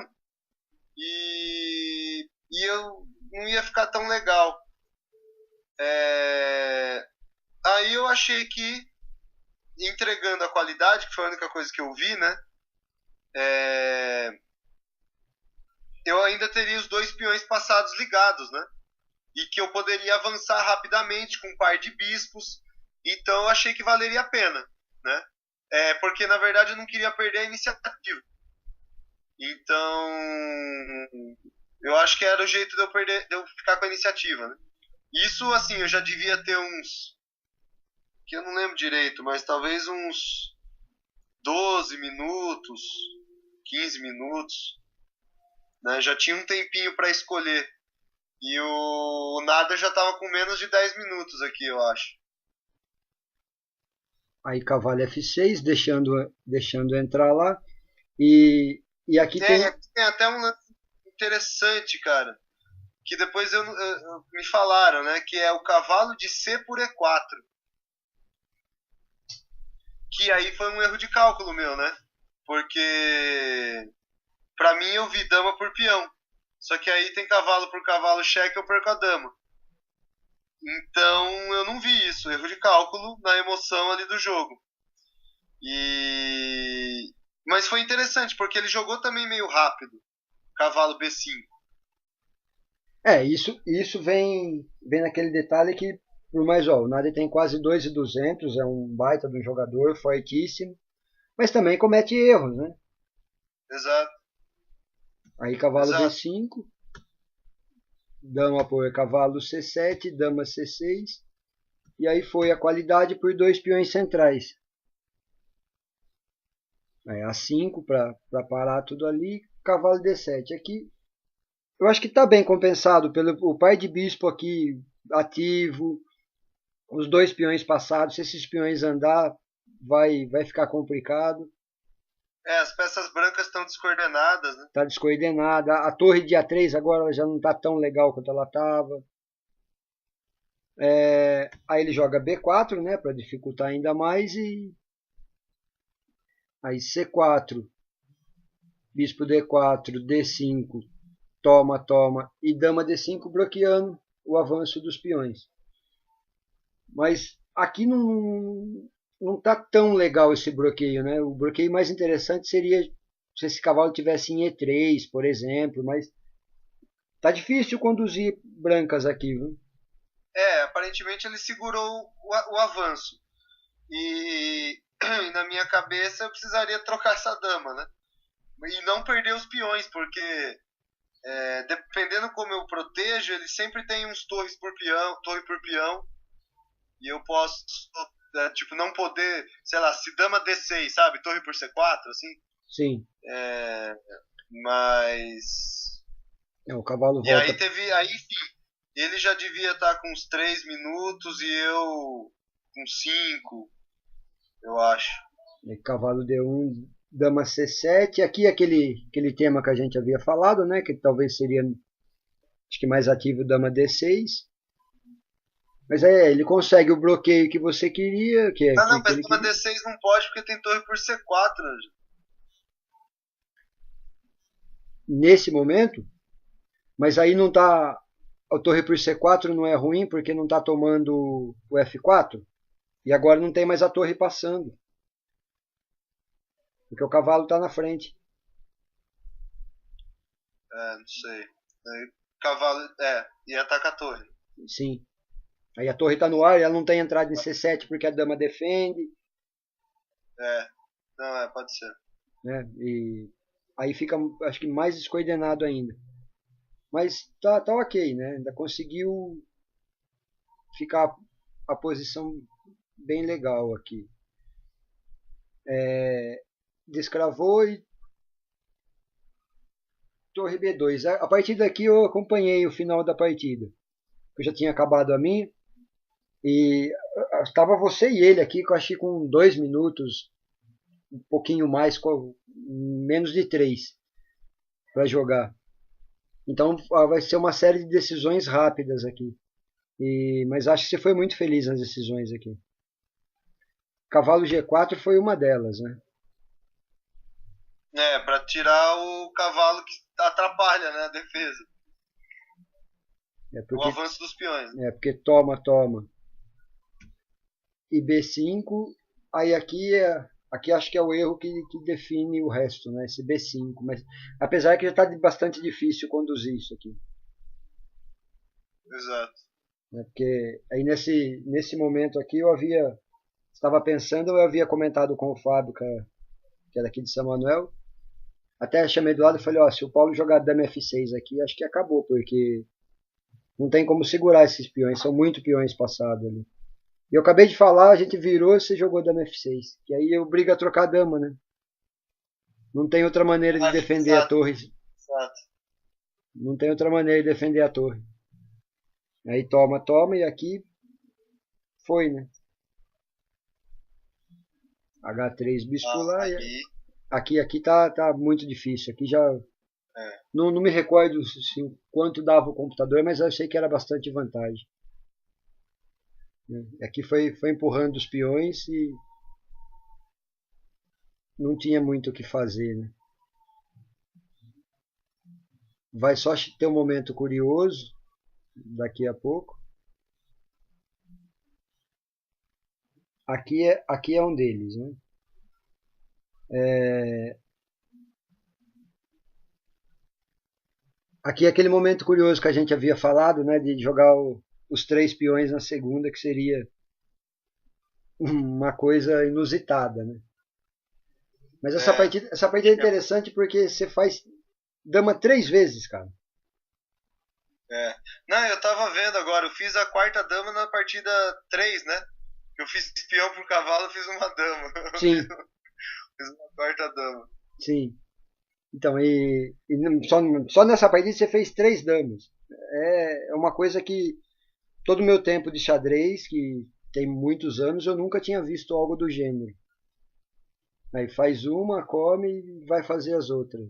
e eu não ia ficar tão legal. Aí eu achei que, entregando a qualidade, que foi a única coisa que eu vi, né? Eu ainda teria os 2 peões passados ligados, né? E que eu poderia avançar rapidamente com um par de bispos. Então eu achei que valeria a pena, né? Porque na verdade eu não queria perder a iniciativa. Então eu acho que era o jeito de eu ficar com a iniciativa, né? Isso assim, eu já devia ter uns, que eu não lembro direito, mas talvez uns 12 minutos, 15 minutos, né? Já tinha um tempinho para escolher. E o nada já tava com menos de 10 minutos aqui, eu acho. Aí cavalo F6, deixando entrar lá. E aqui tem... Tem até um lance interessante, cara, que depois me falaram, né, que é o cavalo de C por E4. Que aí foi um erro de cálculo meu, né? Porque pra mim eu vi dama por peão. Só que aí tem cavalo por cavalo cheque, eu perco a dama. Então eu não vi isso, erro de cálculo na emoção ali do jogo. Mas foi interessante, porque ele jogou também meio rápido, cavalo B5. Isso vem naquele detalhe que, por mais, o Nadi tem quase 2.200, é um baita de um jogador, fortíssimo. mas também comete erros, né? Exato, Aí cavalo exato. D5, dama por cavalo C7, dama C6, e aí foi a qualidade por dois peões centrais. Aí A5 para parar tudo ali, cavalo D7. Aqui eu acho que está bem compensado pelo o pai de bispo aqui ativo, os dois peões passados. Se esses peões andar, vai ficar complicado. As peças brancas estão descoordenadas, né? Está descoordenada. A torre de A3 agora já não está tão legal quanto ela estava. Aí ele joga B4, né, para dificultar ainda mais. E aí C4, bispo D4, D5, toma, toma. E dama D5 bloqueando o avanço dos peões. Mas aqui não está tão legal esse bloqueio, né? O bloqueio mais interessante seria se esse cavalo tivesse em E3, por exemplo, mas tá difícil conduzir brancas aqui, viu? Aparentemente ele segurou o avanço. E na minha cabeça eu precisaria trocar essa dama, né? E não perder os peões, porque dependendo como eu protejo, ele sempre tem uns torres por peão, torre por peão, e eu posso, tipo, não poder, sei lá, se dama D6, sabe? Torre por C4, assim. Sim. Mas. O cavalo E volta. aí, enfim, ele já devia estar com uns 3 minutos e eu com 5, eu acho. Cavalo D1, dama C7. Aqui aquele tema que a gente havia falado, né? Que talvez seria, acho que mais ativo, dama D6. Mas ele consegue o bloqueio que você queria. Não, mas dama D6 não pode porque tem torre por C4. Né? Nesse momento, mas aí não está. A torre por C4 não é ruim porque não está tomando o F4. E agora não tem mais a torre passando. Porque o cavalo está na frente. Não sei. Aí, cavalo. E ataca a torre. Sim. Aí a torre está no ar e ela não tem entrada em C7 porque a dama defende. Não, pode ser. Né? E aí fica, acho que mais descoordenado ainda. Mas tá ok, né? Ainda conseguiu ficar a posição bem legal aqui. Descravou e torre B2. A partir daqui eu acompanhei o final da partida. Eu já tinha acabado a minha. E estava você e ele aqui, que eu achei com 2 minutos, um pouquinho mais, menos de 3 para jogar. Então vai ser uma série de decisões rápidas aqui. Mas acho que você foi muito feliz nas decisões aqui. Cavalo G4 foi uma delas, né? Para tirar o cavalo que atrapalha, né, a defesa. O avanço dos peões. Porque toma, toma. E B5, aí aqui acho que é o erro que define o resto, né? Esse B5. Mas apesar que já está bastante difícil conduzir isso aqui. Exato. Porque aí nesse momento aqui estava pensando, eu havia comentado com o Fábio, que é daqui de São Manuel. Até chamei do lado e falei, se o Paulo jogar dama F6 aqui, acho que acabou, porque não tem como segurar esses peões, são muito peões passados ali. E eu acabei de falar, a gente virou e você jogou dama F6. Que aí obriga a trocar a dama, né? Não tem outra maneira de defender a torre. Exato. Não tem outra maneira de defender a torre. Aí toma, toma, e aqui foi, né? H3 bispo lá. Aqui tá muito difícil. Aqui já. Não me recordo assim, quanto dava o computador, mas eu sei que era bastante vantagem. Aqui foi empurrando os peões e não tinha muito o que fazer, né? Vai só ter um momento curioso daqui a pouco. Aqui é um deles, né? Aqui é aquele momento curioso que a gente havia falado, né? De jogar os 3 peões na segunda, que seria uma coisa inusitada, né? Mas É, essa partida é interessante porque você faz dama 3 vezes, cara. é. Não, eu tava vendo agora, eu fiz a quarta dama na partida 3, né? Eu fiz peão pro cavalo, eu fiz uma dama. Sim, Fiz uma quarta dama. sim. Então, só nessa partida você fez 3 damas. É uma coisa que todo o meu tempo de xadrez, que tem muitos anos, eu nunca tinha visto algo do gênero. Aí faz uma, come e vai fazer as outras.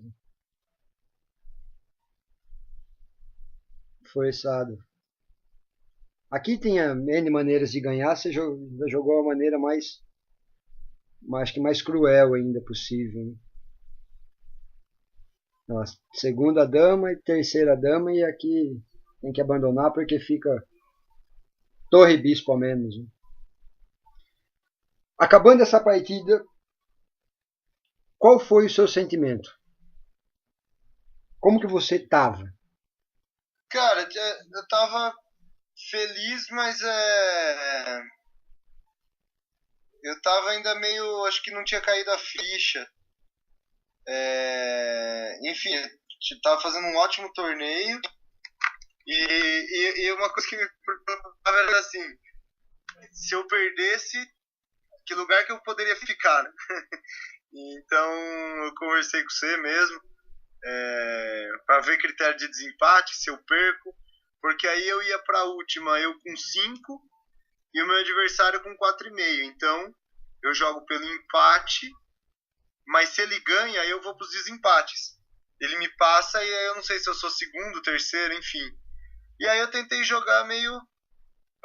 Forçado. Aqui tem N maneiras de ganhar, você jogou a maneira acho que mais cruel ainda possível. Né? Nossa, segunda dama e terceira dama, e aqui tem que abandonar porque fica torre e bispo a menos. Né? Acabando essa partida, qual foi o seu sentimento? Como que você tava? Cara, eu tava feliz, mas eu tava ainda meio. Acho que não tinha caído a ficha. Enfim, tava fazendo um ótimo torneio. E uma coisa que me preocupava era assim: se eu perdesse, que lugar que eu poderia ficar, né? Então eu conversei com você mesmo, para ver critério de desempate, se eu perco, porque aí eu ia para a última eu com 5 e o meu adversário com 4,5. Então eu jogo pelo empate, mas se ele ganha, eu vou para os desempates. Ele me passa e aí eu não sei se eu sou segundo, terceiro, enfim. E aí eu tentei jogar meio.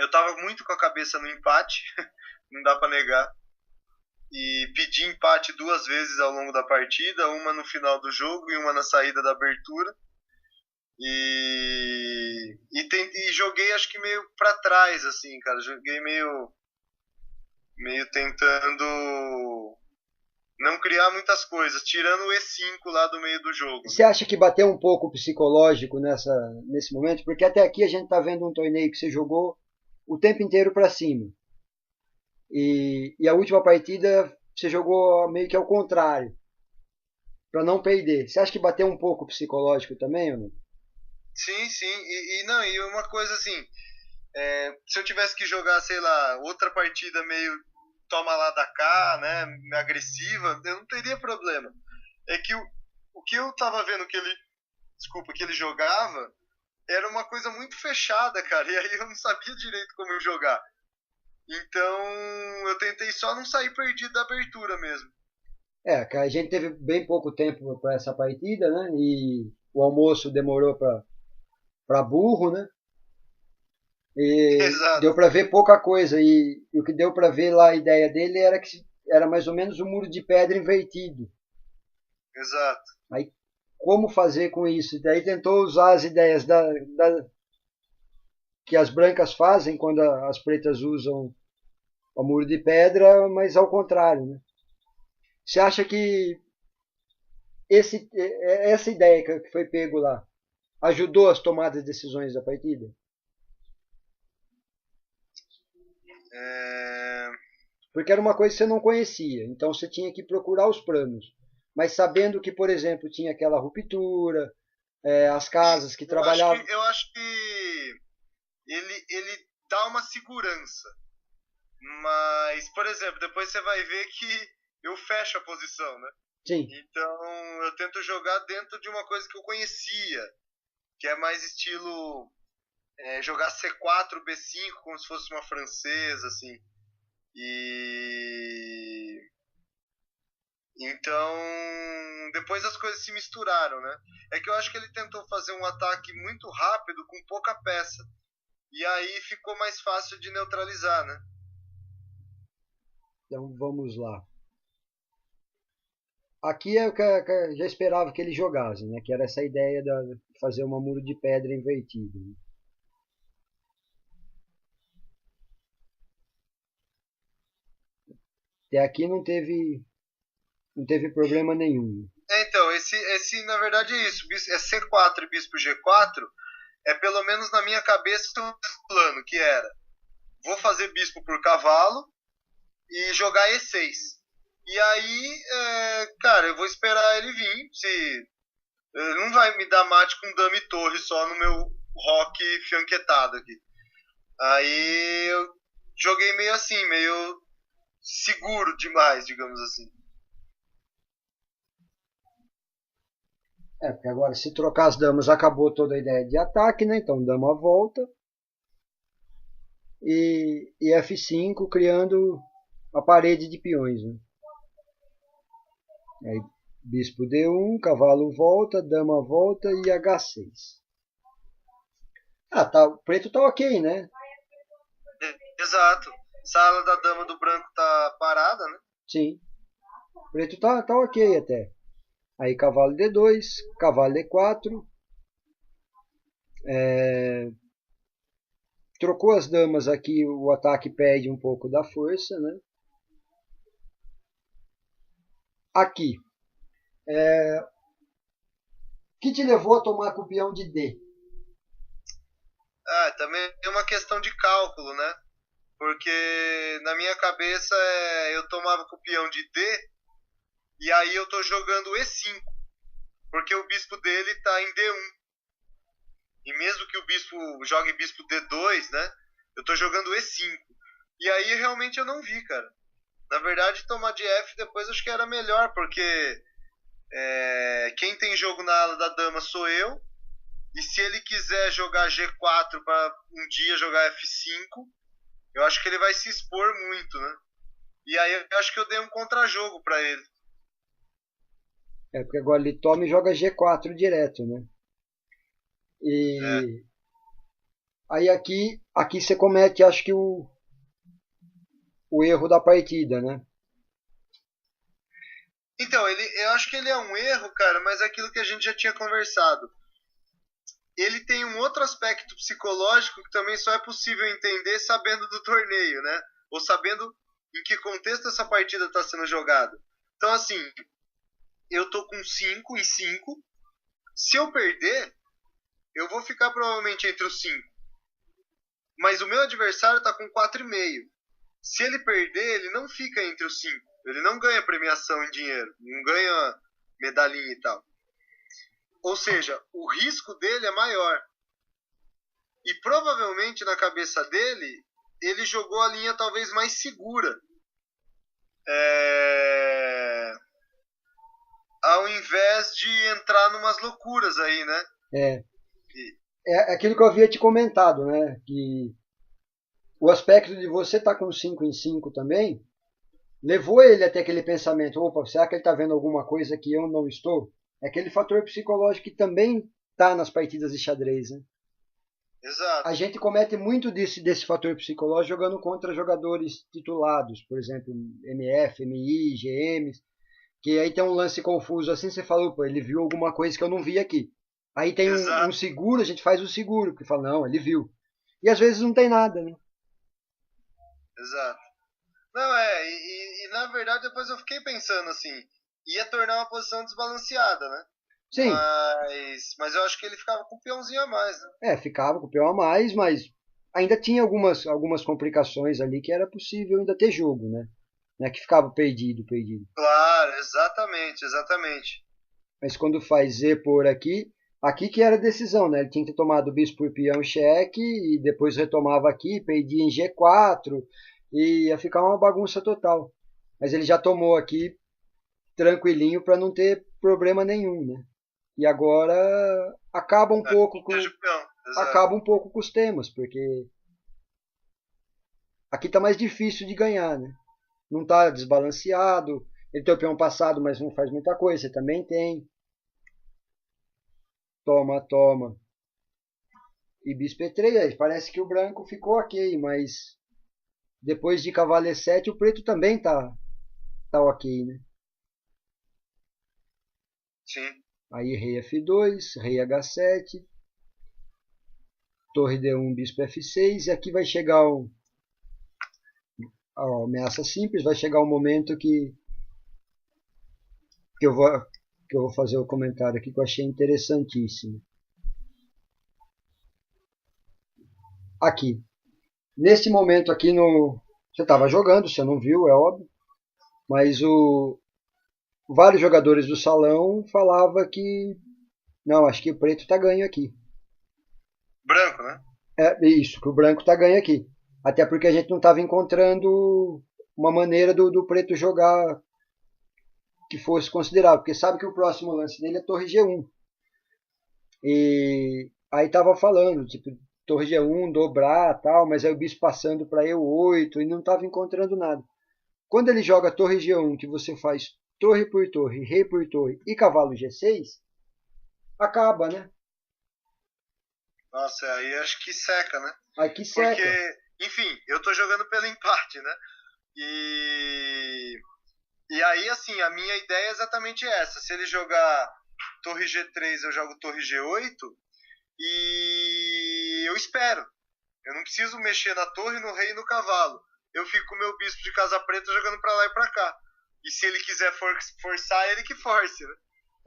Eu tava muito com a cabeça no empate, não dá para negar. E pedi empate 2 vezes ao longo da partida, uma no final do jogo e uma na saída da abertura. E joguei acho que meio para trás, assim, cara. Joguei meio tentando não criar muitas coisas, tirando o E5 lá do meio do jogo, Você né? acha que bateu um pouco o psicológico nesse momento? Porque até aqui a gente está vendo um torneio que você jogou o tempo inteiro para cima. E a última partida você jogou meio que ao contrário, para não perder. Você acha que bateu um pouco o psicológico também, ou não? Sim, sim. Não, e uma coisa assim, se eu tivesse que jogar, sei lá, outra partida meio toma lá da cá, né, agressiva, eu não teria problema. É que o que eu tava vendo que ele jogava era uma coisa muito fechada, cara, e aí eu não sabia direito como eu jogar. Então eu tentei só não sair perdido da abertura mesmo. É, que a gente teve bem pouco tempo para essa partida, né? E o almoço demorou para burro, né? E Exato, deu para ver pouca coisa. E o que deu para ver lá, a ideia dele era que era mais ou menos um muro de pedra invertido. exato. Aí, como fazer com isso? Daí tentou usar as ideias que as brancas fazem quando as pretas usam o muro de pedra, mas ao contrário. Né? Você acha que essa ideia que foi pego lá ajudou as tomadas de decisões da partida? É... Porque era uma coisa que você não conhecia, então você tinha que procurar os planos. Mas sabendo que, por exemplo, tinha aquela ruptura, as casas que trabalhavam. Eu acho que ele dá uma segurança. Mas, por exemplo, depois você vai ver que eu fecho a posição, né? Sim, Então eu tento jogar dentro de uma coisa que eu conhecia, que é mais estilo jogar C4, B5, como se fosse uma francesa, assim. E então depois as coisas se misturaram, né? É que eu acho que ele tentou fazer um ataque muito rápido com pouca peça. E aí ficou mais fácil de neutralizar, né? então vamos lá. Aqui é o que eu já esperava que ele jogasse, né? Que era essa ideia de fazer uma muro de pedra invertido. Né? Até aqui não teve problema nenhum. Então, esse na verdade é isso. É C4 e bispo G4. É pelo menos na minha cabeça um plano, que era: vou fazer bispo por cavalo e jogar E6. E E aí, cara, eu vou esperar ele vir. Se ele não vai me dar mate com dama e torre só no meu rock fianquetado aqui. Aí eu joguei meio assim, meio seguro demais, digamos assim. Porque agora se trocar as damas acabou toda a ideia de ataque, né? Então dama volta e F5 criando a parede de peões, né? Aí bispo D1, cavalo volta, dama volta e H6. Tá, o preto tá ok, né? Exato. Sala da dama do branco tá parada, né? Sim. O preto tá ok até. Aí cavalo D2, cavalo D4. Trocou as damas aqui, o ataque perde um pouco da força, né? Aqui. O que te levou a tomar com o peão de D? Também é uma questão de cálculo, né? Porque na minha cabeça eu tomava com o peão de D e aí eu tô jogando E5. Porque o bispo dele tá em D1. E mesmo que o bispo jogue bispo D2, né? Eu tô jogando E5. E aí realmente eu não vi, cara. Na verdade, tomar de F depois acho que era melhor, porque quem tem jogo na ala da dama sou eu. E se ele quiser jogar G4 para um dia jogar F5, eu acho que ele vai se expor muito, né? E aí eu acho que eu dei um contra-jogo para ele. Porque agora ele toma e joga G4 direto, né? E aí aqui você comete, acho que o erro da partida, né? Então, eu acho que ele é um erro, cara, mas é aquilo que a gente já tinha conversado. Ele tem um outro aspecto psicológico que também só é possível entender sabendo do torneio, né? Ou sabendo em que contexto essa partida está sendo jogada. Então, assim, eu tô com 5 em 5. Se eu perder, eu vou ficar provavelmente entre os 5. Mas o meu adversário tá com 4,5. Se ele perder, ele não fica entre os 5. Ele não ganha premiação em dinheiro, não ganha medalhinha e tal. Ou seja, o risco dele é maior. E provavelmente na cabeça dele, ele jogou a linha talvez mais segura. Ao invés de entrar numas loucuras aí, né? É aquilo que eu havia te comentado, né? Que o aspecto de você estar com 5 em 5 também levou ele até aquele pensamento: opa, será que ele está vendo alguma coisa que eu não estou? É aquele fator psicológico que também está nas partidas de xadrez, né? Exato. A gente comete muito desse fator psicológico jogando contra jogadores titulados, por exemplo, MF, MI, GMs, que aí tem um lance confuso assim, você fala, opa, ele viu alguma coisa que eu não vi aqui. Aí tem um seguro, a gente faz o seguro, porque fala, não, ele viu. E às vezes não tem nada, né? Exato. Não, e na verdade depois eu fiquei pensando assim, ia tornar uma posição desbalanceada, né? Sim. Mas eu acho que ele ficava com um peãozinho a mais, né? Ficava com o peão a mais, mas ainda tinha algumas complicações ali que era possível ainda ter jogo, né? Que ficava perdido. Claro, exatamente. Mas quando faz Z por aqui que era a decisão, né? Ele tinha que ter tomado o bispo por peão cheque e depois retomava aqui, perdia em G4 e ia ficar uma bagunça total. Mas ele já tomou aqui tranquilinho para não ter problema nenhum, né? E agora acaba um pouco com os temas, porque aqui tá mais difícil de ganhar, né? Não tá desbalanceado, ele tem o peão passado, mas não faz muita coisa, você também tem. Toma. E bispo E3, parece que o branco ficou ok, mas depois de cavalo E7 o preto também tá ok, né? Sim. Aí rei F2, rei H7, torre D1, bispo F6, e aqui vai chegar a ameaça simples, vai chegar um momento que eu vou fazer o comentário aqui que eu achei interessantíssimo. Aqui. Nesse momento aqui você estava jogando, você não viu, é óbvio. Mas vários jogadores do salão falavam que não, acho que o preto tá ganho aqui. Branco, né? É isso, que o branco tá ganho aqui. Até porque a gente não estava encontrando uma maneira do preto jogar que fosse considerável, porque sabe que o próximo lance dele é torre G1. E aí tava falando, tipo, torre G1, dobrar tal, mas aí o bispo passando para E8 e não tava encontrando nada. Quando ele joga torre G1, que você faz torre por torre, rei por torre e cavalo G6, acaba, né? Nossa, aí acho que seca, né? Aqui seca. Porque, enfim, eu tô jogando pelo empate, né? E, e aí, assim, a minha ideia é exatamente essa. Se ele jogar torre G3, eu jogo torre G8 e eu espero. Eu não preciso mexer na torre, no rei e no cavalo. Eu fico com o meu bispo de casa preta jogando pra lá e pra cá. E se ele quiser forçar, ele que force, né?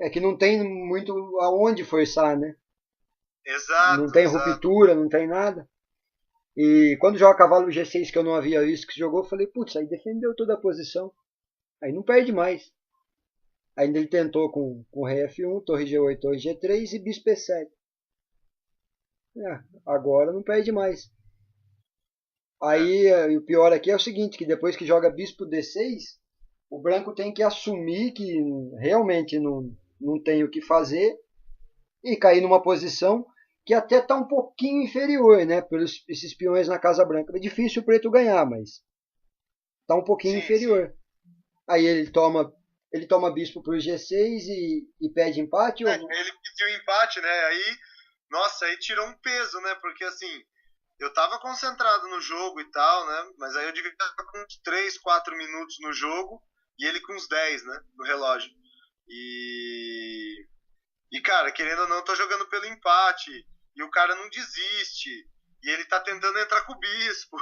É que não tem muito aonde forçar, né? Não Exato, tem exato. ruptura, não tem nada. E quando joga cavalo G6 que eu não havia visto que jogou, eu falei, putz, aí defendeu toda a posição. Aí não perde mais. Ainda ele tentou com rei F1, torre G8, torre G3 e bispo E7. É, agora não perde mais. É. Aí o pior aqui é o seguinte, que depois que joga bispo D6, o branco tem que assumir que realmente não tem o que fazer e cair numa posição que até está um pouquinho inferior, né? Pelos esses peões na Casa Branca. É difícil o preto ganhar, mas está um pouquinho Sim, sim. inferior. Aí ele toma bispo para o G6 e pede empate. É, Ou... ele pediu empate, né? Aí, nossa, aí tirou um peso, né? Porque assim, eu tava concentrado no jogo e tal, né? Mas aí eu devia estar com uns 3, 4 minutos no jogo e ele com uns 10, né? No relógio. E, cara, querendo ou não, eu tô jogando pelo empate. E o cara não desiste. E ele tá tentando entrar com o bispo.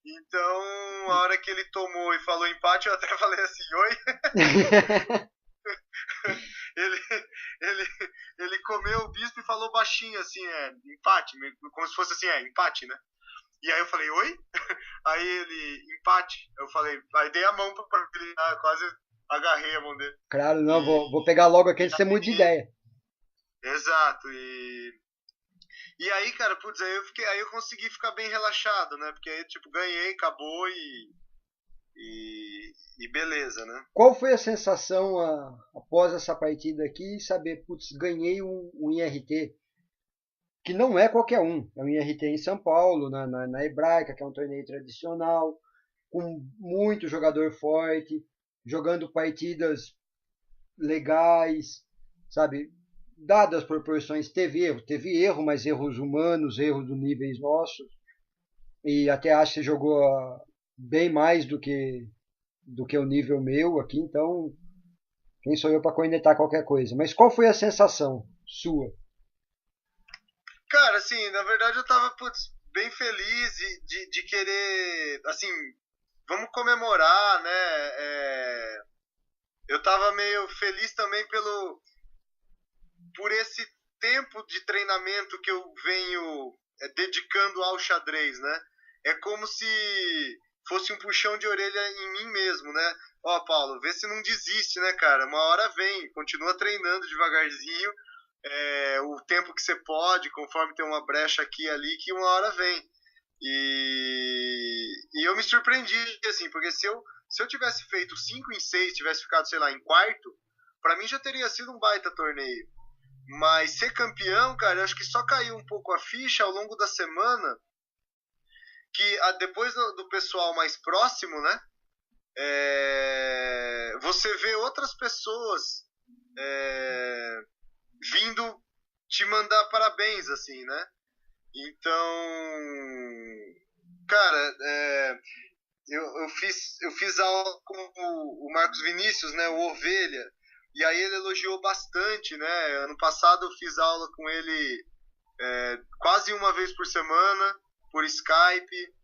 Então, a hora que ele tomou e falou empate, eu até falei assim, oi? ele, ele, ele comeu o bispo e falou baixinho assim, empate, como se fosse assim, empate, né? E aí eu falei, oi? Aí ele, empate. Eu falei, aí dei a mão pra ele, quase agarrei a mão dele. Claro, não, E, vou pegar logo aqui e antes que você mude de ideia. exato. E aí, cara, putz, aí eu consegui ficar bem relaxado, né? Porque aí, tipo, ganhei, acabou e beleza, né? Qual foi a sensação após essa partida aqui? Saber, putz, ganhei um IRT, que não é qualquer um. É um IRT em São Paulo, na Hebraica, que é um torneio tradicional, com muito jogador forte, jogando partidas legais, sabe? Dadas as proporções, teve erro, mas erros humanos, erros do níveis nossos, e até acho que você jogou bem mais do que o nível meu aqui, então quem sou eu para cornetar qualquer coisa? Mas qual foi a sensação sua? Cara, assim, na verdade eu tava, putz, bem feliz de querer, assim, vamos comemorar, né? Eu tava meio feliz também por esse tempo de treinamento que eu venho dedicando ao xadrez, né? É como se fosse um puxão de orelha em mim mesmo, né? Ó, Paulo, vê se não desiste, né, cara? Uma hora vem, continua treinando devagarzinho, o tempo que você pode, conforme tem uma brecha aqui e ali, que uma hora vem. E eu me surpreendi, assim, porque se eu tivesse feito 5 em 6, tivesse ficado, sei lá, em quarto, para mim já teria sido um baita torneio. Mas ser campeão, cara, eu acho que só caiu um pouco a ficha ao longo da semana, que depois do pessoal mais próximo, né? Você vê outras pessoas é, vindo te mandar parabéns, assim, né? Então, cara, eu fiz aula com o Marcos Vinícius, né, o Ovelha, e aí ele elogiou bastante, né? Ano passado eu fiz aula com ele quase uma vez por semana, por Skype.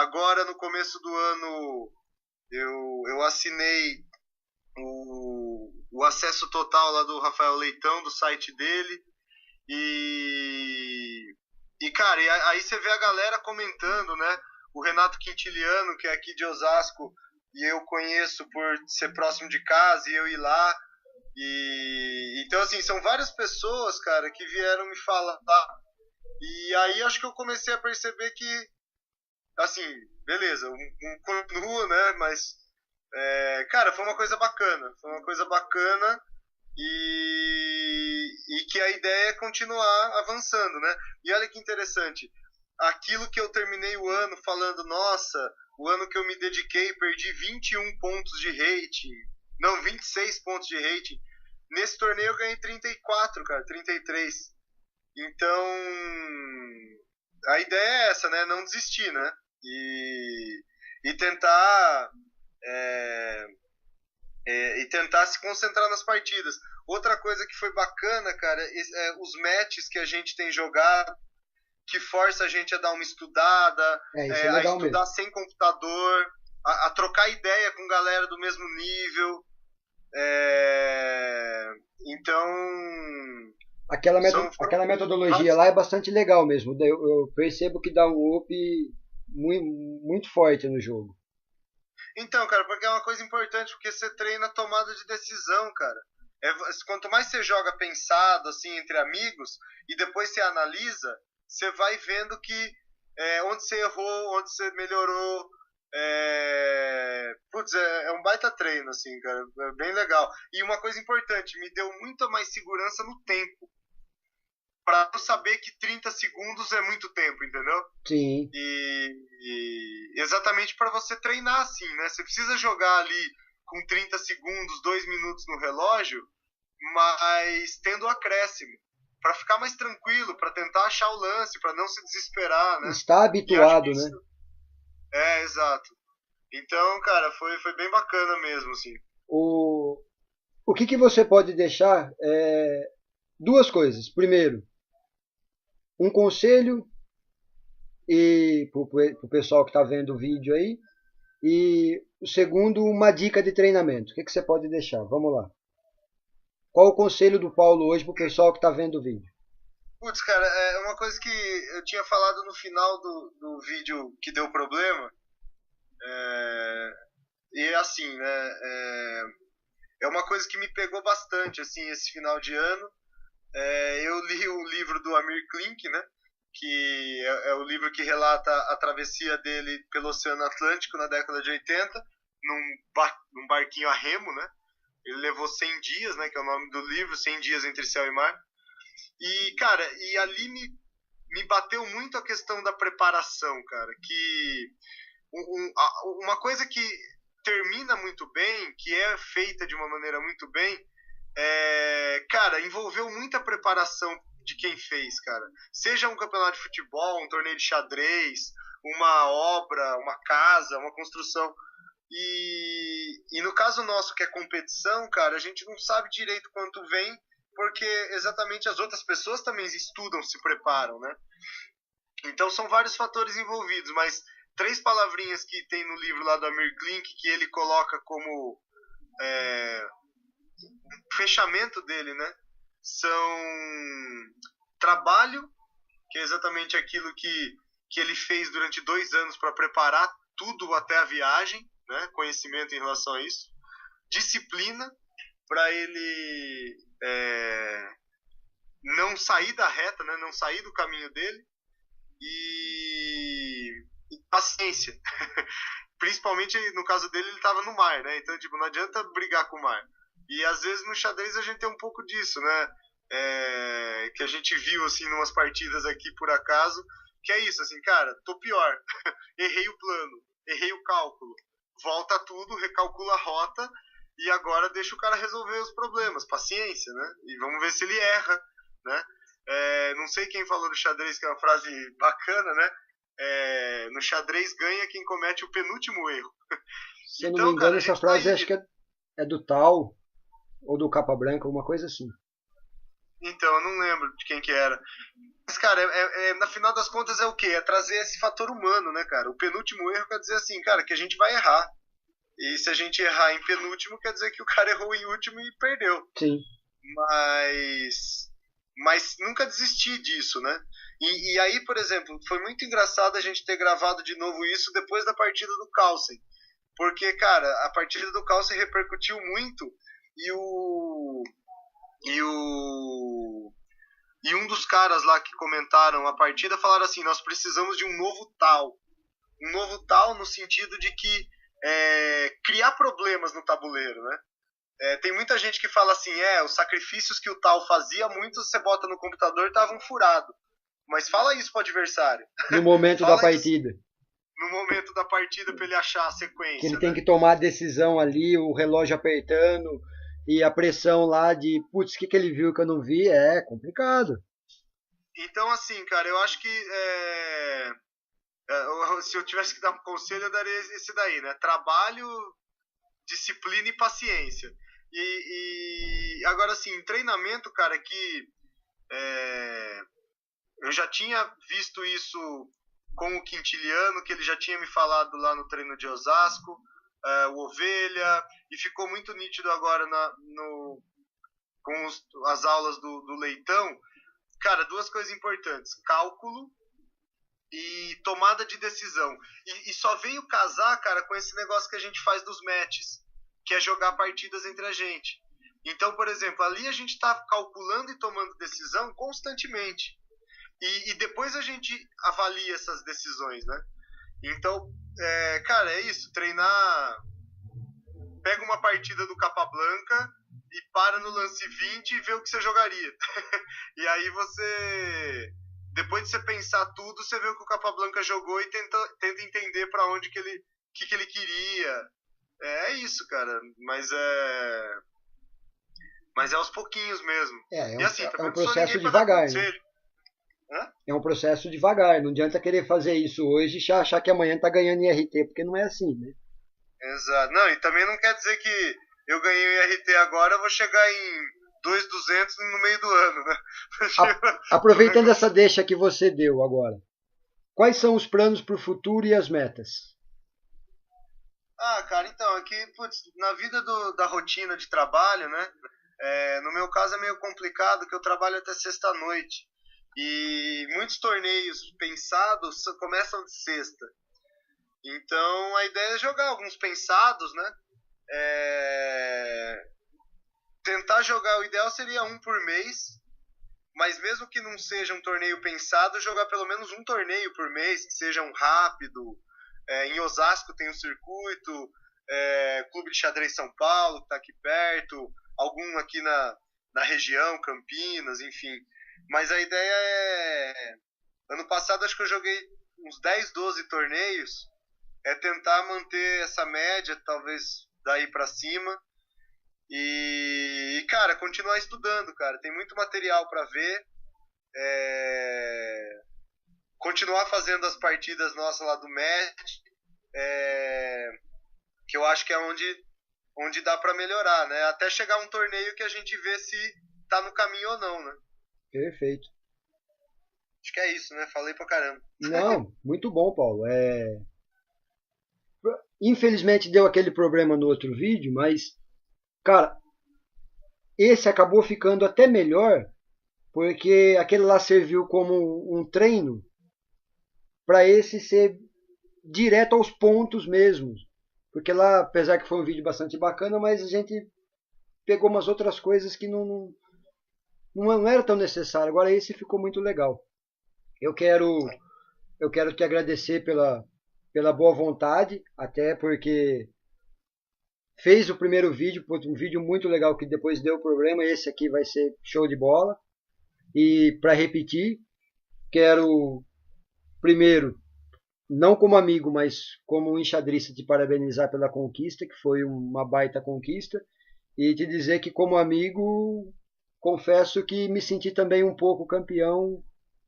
Agora, no começo do ano, eu assinei o acesso total lá do Rafael Leitão, do site dele. Cara, aí você vê a galera comentando, né? O Renato Quintiliano, que é aqui de Osasco, e eu conheço por ser próximo de casa e eu ir lá. E então assim, são várias pessoas, cara, que vieram me falar. E aí acho que eu comecei a perceber que, assim, beleza, um continua, né? Mas, cara, foi uma coisa bacana. Foi uma coisa bacana e que a ideia é continuar avançando, né? E olha que interessante, aquilo que eu terminei o ano falando, nossa, o ano que eu me dediquei, perdi 21 pontos de rating, não, 26 pontos de rating. Nesse torneio eu ganhei 34, cara, 33. Então, a ideia é essa, né? Não desistir, né? E tentar é, e tentar se concentrar nas partidas. Outra coisa que foi bacana, cara, os matches que a gente tem jogado, que força a gente a dar uma estudada, Isso é a legal mesmo. estudar sem computador, a trocar ideia com galera do mesmo nível. Então, Aquela foram metodologia vários. lá é bastante legal mesmo. Eu percebo que dá um up muito, muito forte no jogo. Então, cara, porque é uma coisa importante, porque você treina a tomada de decisão, cara. Quanto mais você joga pensado, assim, entre amigos, e depois você analisa, você vai vendo que onde você errou, onde você melhorou. Putz, é um baita treino, assim, cara. É bem legal. E uma coisa importante, me deu muita mais segurança no tempo. Pra eu saber que 30 segundos é muito tempo, entendeu? Sim. E exatamente para você treinar assim, né? Você precisa jogar ali com 30 segundos, 2 minutos no relógio, mas tendo acréscimo, para ficar mais tranquilo, para tentar achar o lance, para não se desesperar, né? Está E acho que habituado, isso né? exato. Então, cara, foi bem bacana mesmo, assim. O, o que você pode deixar duas coisas. Primeiro, um conselho e para o pessoal que está vendo o vídeo aí. E o segundo, uma dica de treinamento. O que você pode deixar? Vamos lá. Qual o conselho do Paulo hoje para o pessoal que está vendo o vídeo? Putz, cara, é uma coisa que eu tinha falado no final do vídeo que deu problema. E assim, né? É uma coisa que me pegou bastante, assim, esse final de ano. Eu li o livro do Amir Klink, né? Que é o livro que relata a travessia dele pelo Oceano Atlântico na década de 80, num barquinho a remo, né? Ele levou 100 dias, né? Que é o nome do livro, 100 dias entre céu e mar. E, cara, e ali me bateu muito a questão da preparação, cara. Que uma coisa que termina muito bem, que é feita de uma maneira muito bem, cara, envolveu muita preparação de quem fez, cara. Seja um campeonato de futebol, um torneio de xadrez, uma obra, uma casa, uma construção. E no caso nosso, que é competição, cara, a gente não sabe direito quanto vem, porque exatamente as outras pessoas também estudam, se preparam, né? Então são vários fatores envolvidos, mas três palavrinhas que tem no livro lá do Amir Klink, que ele coloca como fechamento dele, né? São trabalho, que é exatamente aquilo que ele fez durante 2 anos para preparar tudo até a viagem, né? Conhecimento em relação a isso. Disciplina, para ele não sair da reta, né? Não sair do caminho dele. E paciência. Principalmente no caso dele, ele estava no mar, né? Então, tipo, não adianta brigar com o mar. E às vezes no xadrez a gente tem um pouco disso, né? Que a gente viu, assim, numas partidas aqui por acaso, que é isso, assim, cara, tô pior. Errei o plano, errei o cálculo. Volta tudo, recalcula a rota e agora deixa o cara resolver os problemas. Paciência, né? E vamos ver se ele erra, né? Não sei quem falou do xadrez, que é uma frase bacana, né? No xadrez ganha quem comete o penúltimo erro. Se eu não me Então, engano, cara, a essa gente tá frase acho aí. que é do Tal ou do Capa Branca, alguma coisa assim. Então, eu não lembro de quem que era. Mas, cara, na final das contas é o quê? É trazer esse fator humano, né, cara? O penúltimo erro quer dizer assim, cara, que a gente vai errar. E se a gente errar em penúltimo, quer dizer que o cara errou em último e perdeu. Sim. Mas nunca desistir disso, né? E aí, por exemplo, foi muito engraçado a gente ter gravado de novo isso depois da partida do Carlsen. porque, cara, a partida do Calcio repercutiu muito e o. E o. E um dos caras lá que comentaram a partida falaram assim: nós precisamos de um novo tal. Um novo tal no sentido de que criar problemas no tabuleiro, né? Tem muita gente que fala assim, os sacrifícios que o tal fazia, muitos você bota no computador estavam furados. Mas fala isso pro adversário. No momento da Fala isso partida. no momento da partida para ele achar a Que ele sequência, tem né? que tomar a decisão ali, o relógio apertando e a pressão lá de, putz, o que ele viu que eu não vi? É complicado. Então, assim, cara, eu acho que se eu tivesse que dar um conselho, eu daria esse daí, né? Trabalho, disciplina e paciência. E agora, assim, em treinamento, cara, que eu já tinha visto isso com o Quintiliano, que ele já tinha me falado lá no treino de Osasco, o Ovelha, e ficou muito nítido agora com as aulas do Leitão. Cara, duas coisas importantes: cálculo e tomada de decisão. E só veio casar, cara, com esse negócio que a gente faz dos matches, que é jogar partidas entre a gente. Então, por exemplo, ali a gente está calculando e tomando decisão constantemente. E depois a gente avalia essas decisões, né? Então, cara, é isso. Treinar. Pega uma partida do Capablanca e para no lance 20 e vê o que você jogaria. E aí você. Depois de você pensar tudo, você vê o que o Capablanca jogou e tenta entender para onde que ele queria. É isso, cara. Mas é aos pouquinhos mesmo. E assim, É também um não sou ninguém processo para dar devagar, né? conselho. Hã? É um processo devagar. Não adianta querer fazer isso hoje e achar que amanhã tá ganhando IRT, porque não é assim, né? Exato. Não, e também não quer dizer que eu ganhei o IRT agora, eu vou chegar em 2.200 no meio do ano, né? Aproveitando essa deixa que você deu agora, quais são os planos para o futuro e as metas? Ah, cara, então, aqui, putz, na vida da rotina de trabalho, né? No meu caso é meio complicado, que eu trabalho até sexta-noite. E muitos torneios pensados começam de sexta. Então a ideia é jogar alguns pensados, né? Tentar jogar, o ideal seria um por mês, mas mesmo que não seja um torneio pensado, jogar pelo menos um torneio por mês, que seja um rápido. Em Osasco tem um circuito, Clube de Xadrez São Paulo, que está aqui perto, algum aqui na região, Campinas, enfim. Mas a ideia é. Ano passado acho que eu joguei uns 10, 12 torneios, tentar manter essa média, talvez daí para cima. Cara, continuar estudando, cara. Tem muito material para ver. Continuar fazendo as partidas nossas lá do match, que eu acho que é onde dá para melhorar, né? Até chegar um torneio que a gente vê se tá no caminho ou não, né? Perfeito. Acho que é isso, né? Falei pra caramba. Não, muito bom, Paulo. Infelizmente deu aquele problema no outro vídeo, mas, cara, esse acabou ficando até melhor, porque aquele lá serviu como um treino para esse ser direto aos pontos mesmo. Porque lá, apesar que foi um vídeo bastante bacana, mas a gente pegou umas outras coisas que não era tão necessário. Agora esse ficou muito legal. Eu quero te agradecer pela boa vontade, até porque fez o primeiro vídeo, um vídeo muito legal que depois deu problema. Esse aqui vai ser show de bola. E para repetir, quero primeiro, não como amigo, mas como um enxadrista, te parabenizar pela conquista, que foi uma baita conquista, e te dizer que como amigo, confesso que me senti também um pouco campeão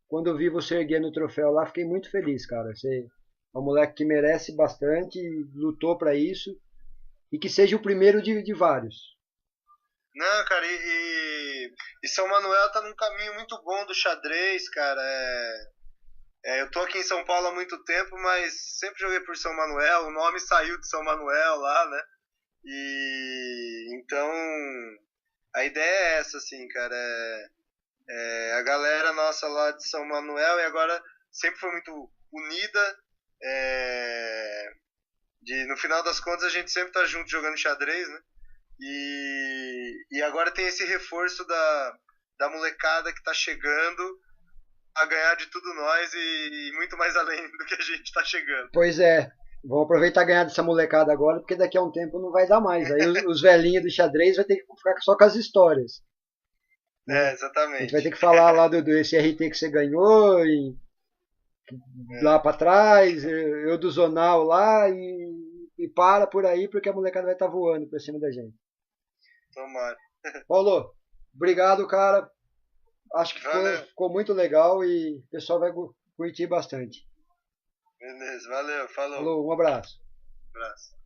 quando eu vi você erguendo o troféu lá. Fiquei muito feliz, cara. Você é um moleque que merece bastante, lutou para isso, e que seja o primeiro de vários. Não, cara, e São Manuel tá num caminho muito bom do xadrez, cara. Eu tô aqui em São Paulo há muito tempo, mas sempre joguei por São Manuel. O nome saiu de São Manuel lá, né? E então a ideia é essa, assim, cara. A galera nossa lá de São Manuel e agora sempre foi muito unida. No final das contas, a gente sempre tá junto jogando xadrez, né? E agora tem esse reforço da molecada que tá chegando a ganhar de tudo nós e muito mais além do que a gente tá chegando. Pois é, vamos aproveitar e ganhar dessa molecada agora, porque daqui a um tempo não vai dar mais. Aí os velhinhos do xadrez vai ter que ficar só com as histórias. Né? A gente vai ter Exatamente. que falar lá desse RT que você ganhou, e lá para trás, eu do Zonal lá, e para por aí, porque a molecada vai estar voando por cima da gente. Tomara. Paulo, obrigado, cara. Acho que Valeu. ficou muito legal e o pessoal vai curtir bastante. Beleza, valeu, falou. Falou, um abraço. Abraço.